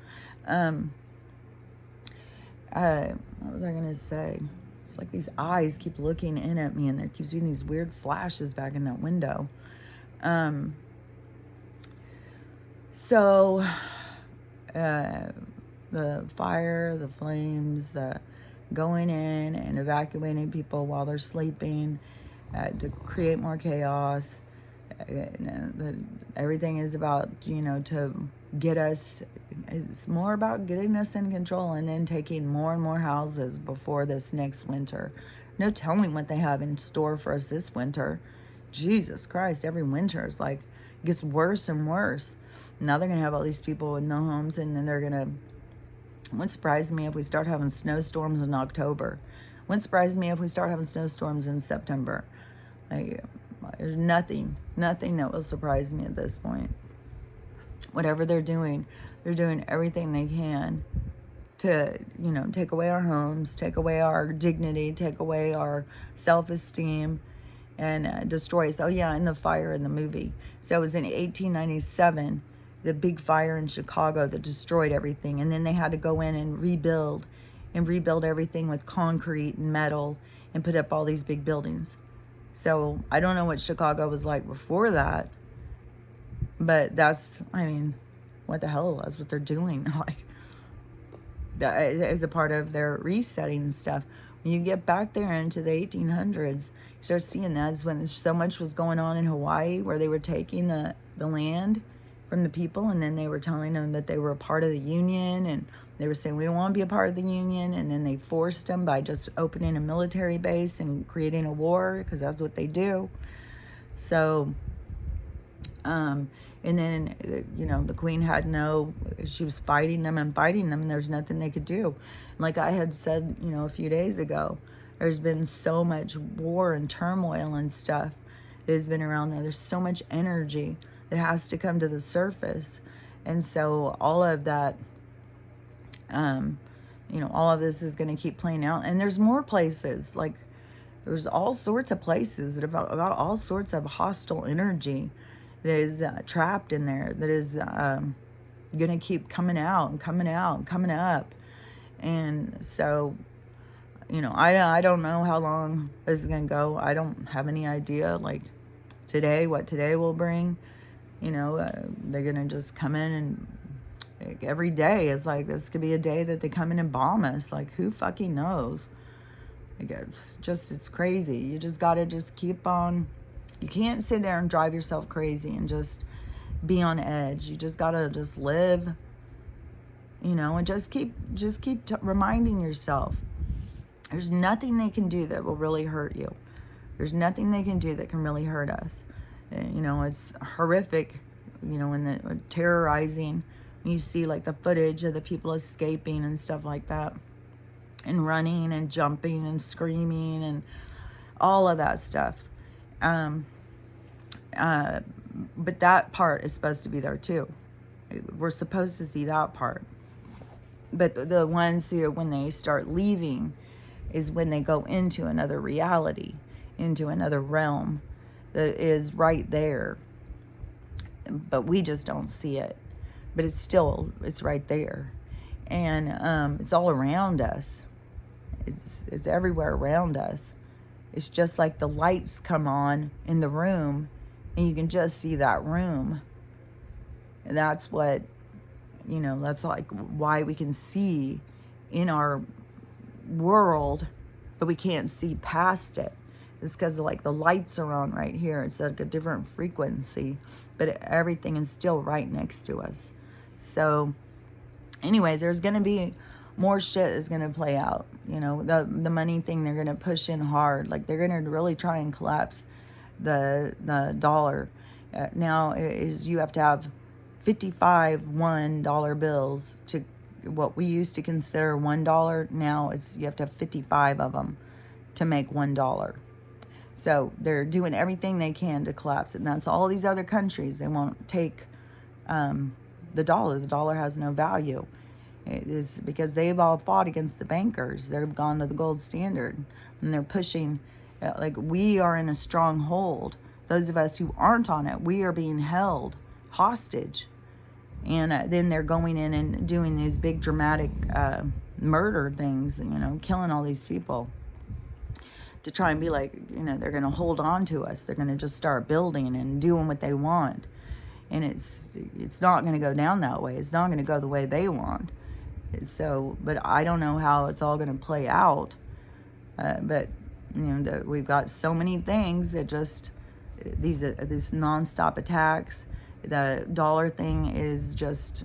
S1: What was I gonna say? It's like these eyes keep looking in at me, and there keeps being these weird flashes back in that window. So the fire, the flames, going in and evacuating people while they're sleeping, to create more chaos. Everything is about, to get us, it's more about getting us in control and then taking more and more houses before this next winter. No telling what they have in store for us this winter. Jesus Christ, every winter is like, It gets worse and worse. Now they're going to have all these people with no homes, and then they're going to, wouldn't surprise me if we start having snowstorms in October. Wouldn't surprise me if we start having snowstorms in September. Like, there's nothing that will surprise me at this point. Whatever they're doing everything they can to, take away our homes, take away our dignity, take away our self-esteem, and destroy us. Oh yeah, and the fire in the movie. So it was in 1897, the big fire in Chicago that destroyed everything. And then they had to go in and rebuild everything with concrete and metal and put up all these big buildings. So I don't know what Chicago was like before that, but what the hell? That's what they're doing. Like, that is a part of their resetting and stuff. When you get back there into the 1800s, you start seeing that's when so much was going on in Hawaii, where they were taking the land from the people, and then they were telling them that they were a part of the Union, and they were saying, we don't want to be a part of the Union, and then they forced them by just opening a military base and creating a war, because that's what they do. So, and then, the queen she was fighting them, and there's nothing they could do. Like I had said, a few days ago, there's been so much war and turmoil and stuff that has been around there. There's so much energy that has to come to the surface. And so all of that, all of this is going to keep playing out. And there's more places, like there's all sorts of places that have got all sorts of hostile energy that is trapped in there, that is going to keep coming out and coming out and coming up. And so, I don't know how long this is going to go. I don't have any idea, like what today will bring. They're going to just come in, and like, every day is like, this could be a day that they come in and bomb us. Like, who fucking knows? Like, it's crazy. You just got to just keep on. You can't sit there and drive yourself crazy and just be on edge. You just got to just live, and just keep reminding yourself, there's nothing they can do that will really hurt you. There's nothing they can do that can really hurt us. It's horrific, when they're terrorizing. You see like the footage of the people escaping and stuff like that, and running and jumping and screaming and all of that stuff. But that part is supposed to be there too. We're supposed to see that part. But the ones who, when they start leaving, is when they go into another reality, into another realm that is right there. But we just don't see it. But it's right there. And it's all around us. It's everywhere around us. It's just like the lights come on in the room, and you can just see that room. And that's what, that's like why we can see in our world, but we can't see past it. It's because like the lights are on right here. It's like a different frequency, but everything is still right next to us. So anyways, there's going to be more shit is going to play out. The money thing, they're going to push in hard. Like, they're going to really try and collapse the dollar. Now is you have to have 55 $1 bills to what we used to consider $1. Now you have to have 55 of them to make $1. So they're doing everything they can to collapse it. And that's all these other countries. They won't take the dollar. The dollar has no value. It is because they've all fought against the bankers. They've gone to the gold standard, and they're pushing, like, we are in a stronghold. Those of us who aren't on it, we are being held hostage. And then they're going in and doing these big dramatic murder things, killing all these people to try and be like, they're going to hold on to us. They're going to just start building and doing what they want. And it's not going to go down that way. It's not going to go the way they want. So, but I don't know how it's all going to play out. But, we've got so many things that just, these nonstop attacks. The dollar thing is just,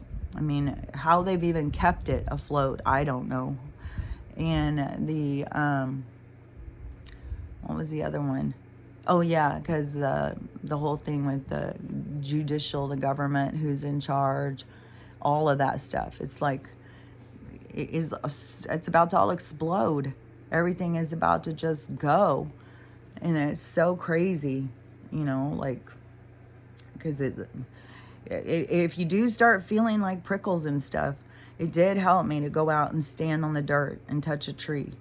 S1: how they've even kept it afloat, I don't know. And the, what was the other one? Oh yeah, because the whole thing with the judicial, the government, who's in charge, all of that stuff. It's like it's about to all explode. Everything is about to just go, and it's so crazy, like because if you do start feeling like prickles and stuff, it did help me to go out and stand on the dirt and touch a tree.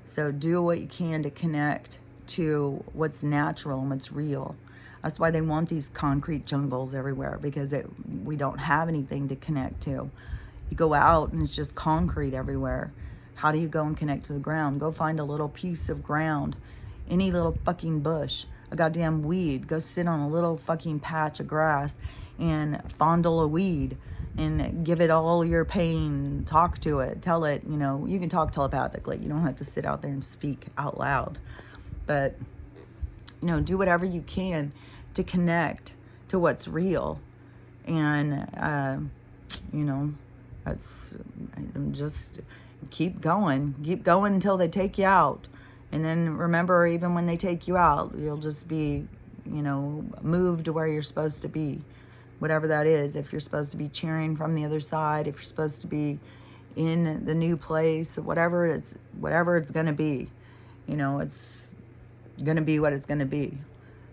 S1: So do what you can to connect to what's natural and what's real. That's why they want these concrete jungles everywhere, because we don't have anything to connect to. You go out and it's just concrete everywhere. How do you go and connect to the ground? Go find a little piece of ground, any little fucking bush, a goddamn weed. Go sit on a little fucking patch of grass and fondle a weed and give it all your pain. Talk to it. Tell it, you can talk telepathically. You don't have to sit out there and speak out loud. But, do whatever you can to connect to what's real. And, that's just keep going until they take you out. And then remember, even when they take you out, you'll just be, moved to where you're supposed to be, whatever that is. If you're supposed to be cheering from the other side, if you're supposed to be in the new place, whatever it's going to be, it's going to be what it's going to be.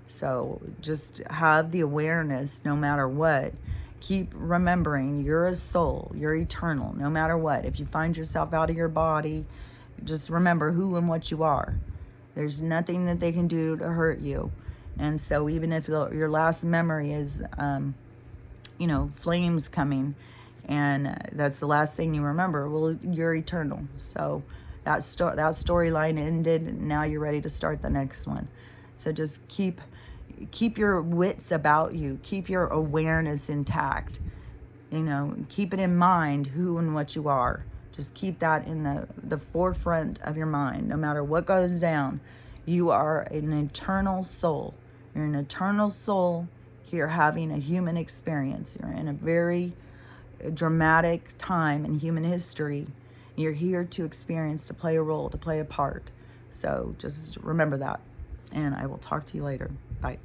S1: So just have the awareness no matter what. Keep remembering you're a soul, you're eternal, no matter what. If you find yourself out of your body, just remember who and what you are. There's nothing that they can do to hurt you. And so even if your last memory is, flames coming, and that's the last thing you remember, well, you're eternal. So that storyline ended. Now you're ready to start the next one. So just keep your wits about you. Keep your awareness intact. Keep it in mind who and what you are. Just keep that in the forefront of your mind. No matter what goes down, you are an eternal soul. You're an eternal soul here having a human experience. You're in a very dramatic time in human history. You're here to experience, to play a role, to play a part. So just remember that. And I will talk to you later. Bye.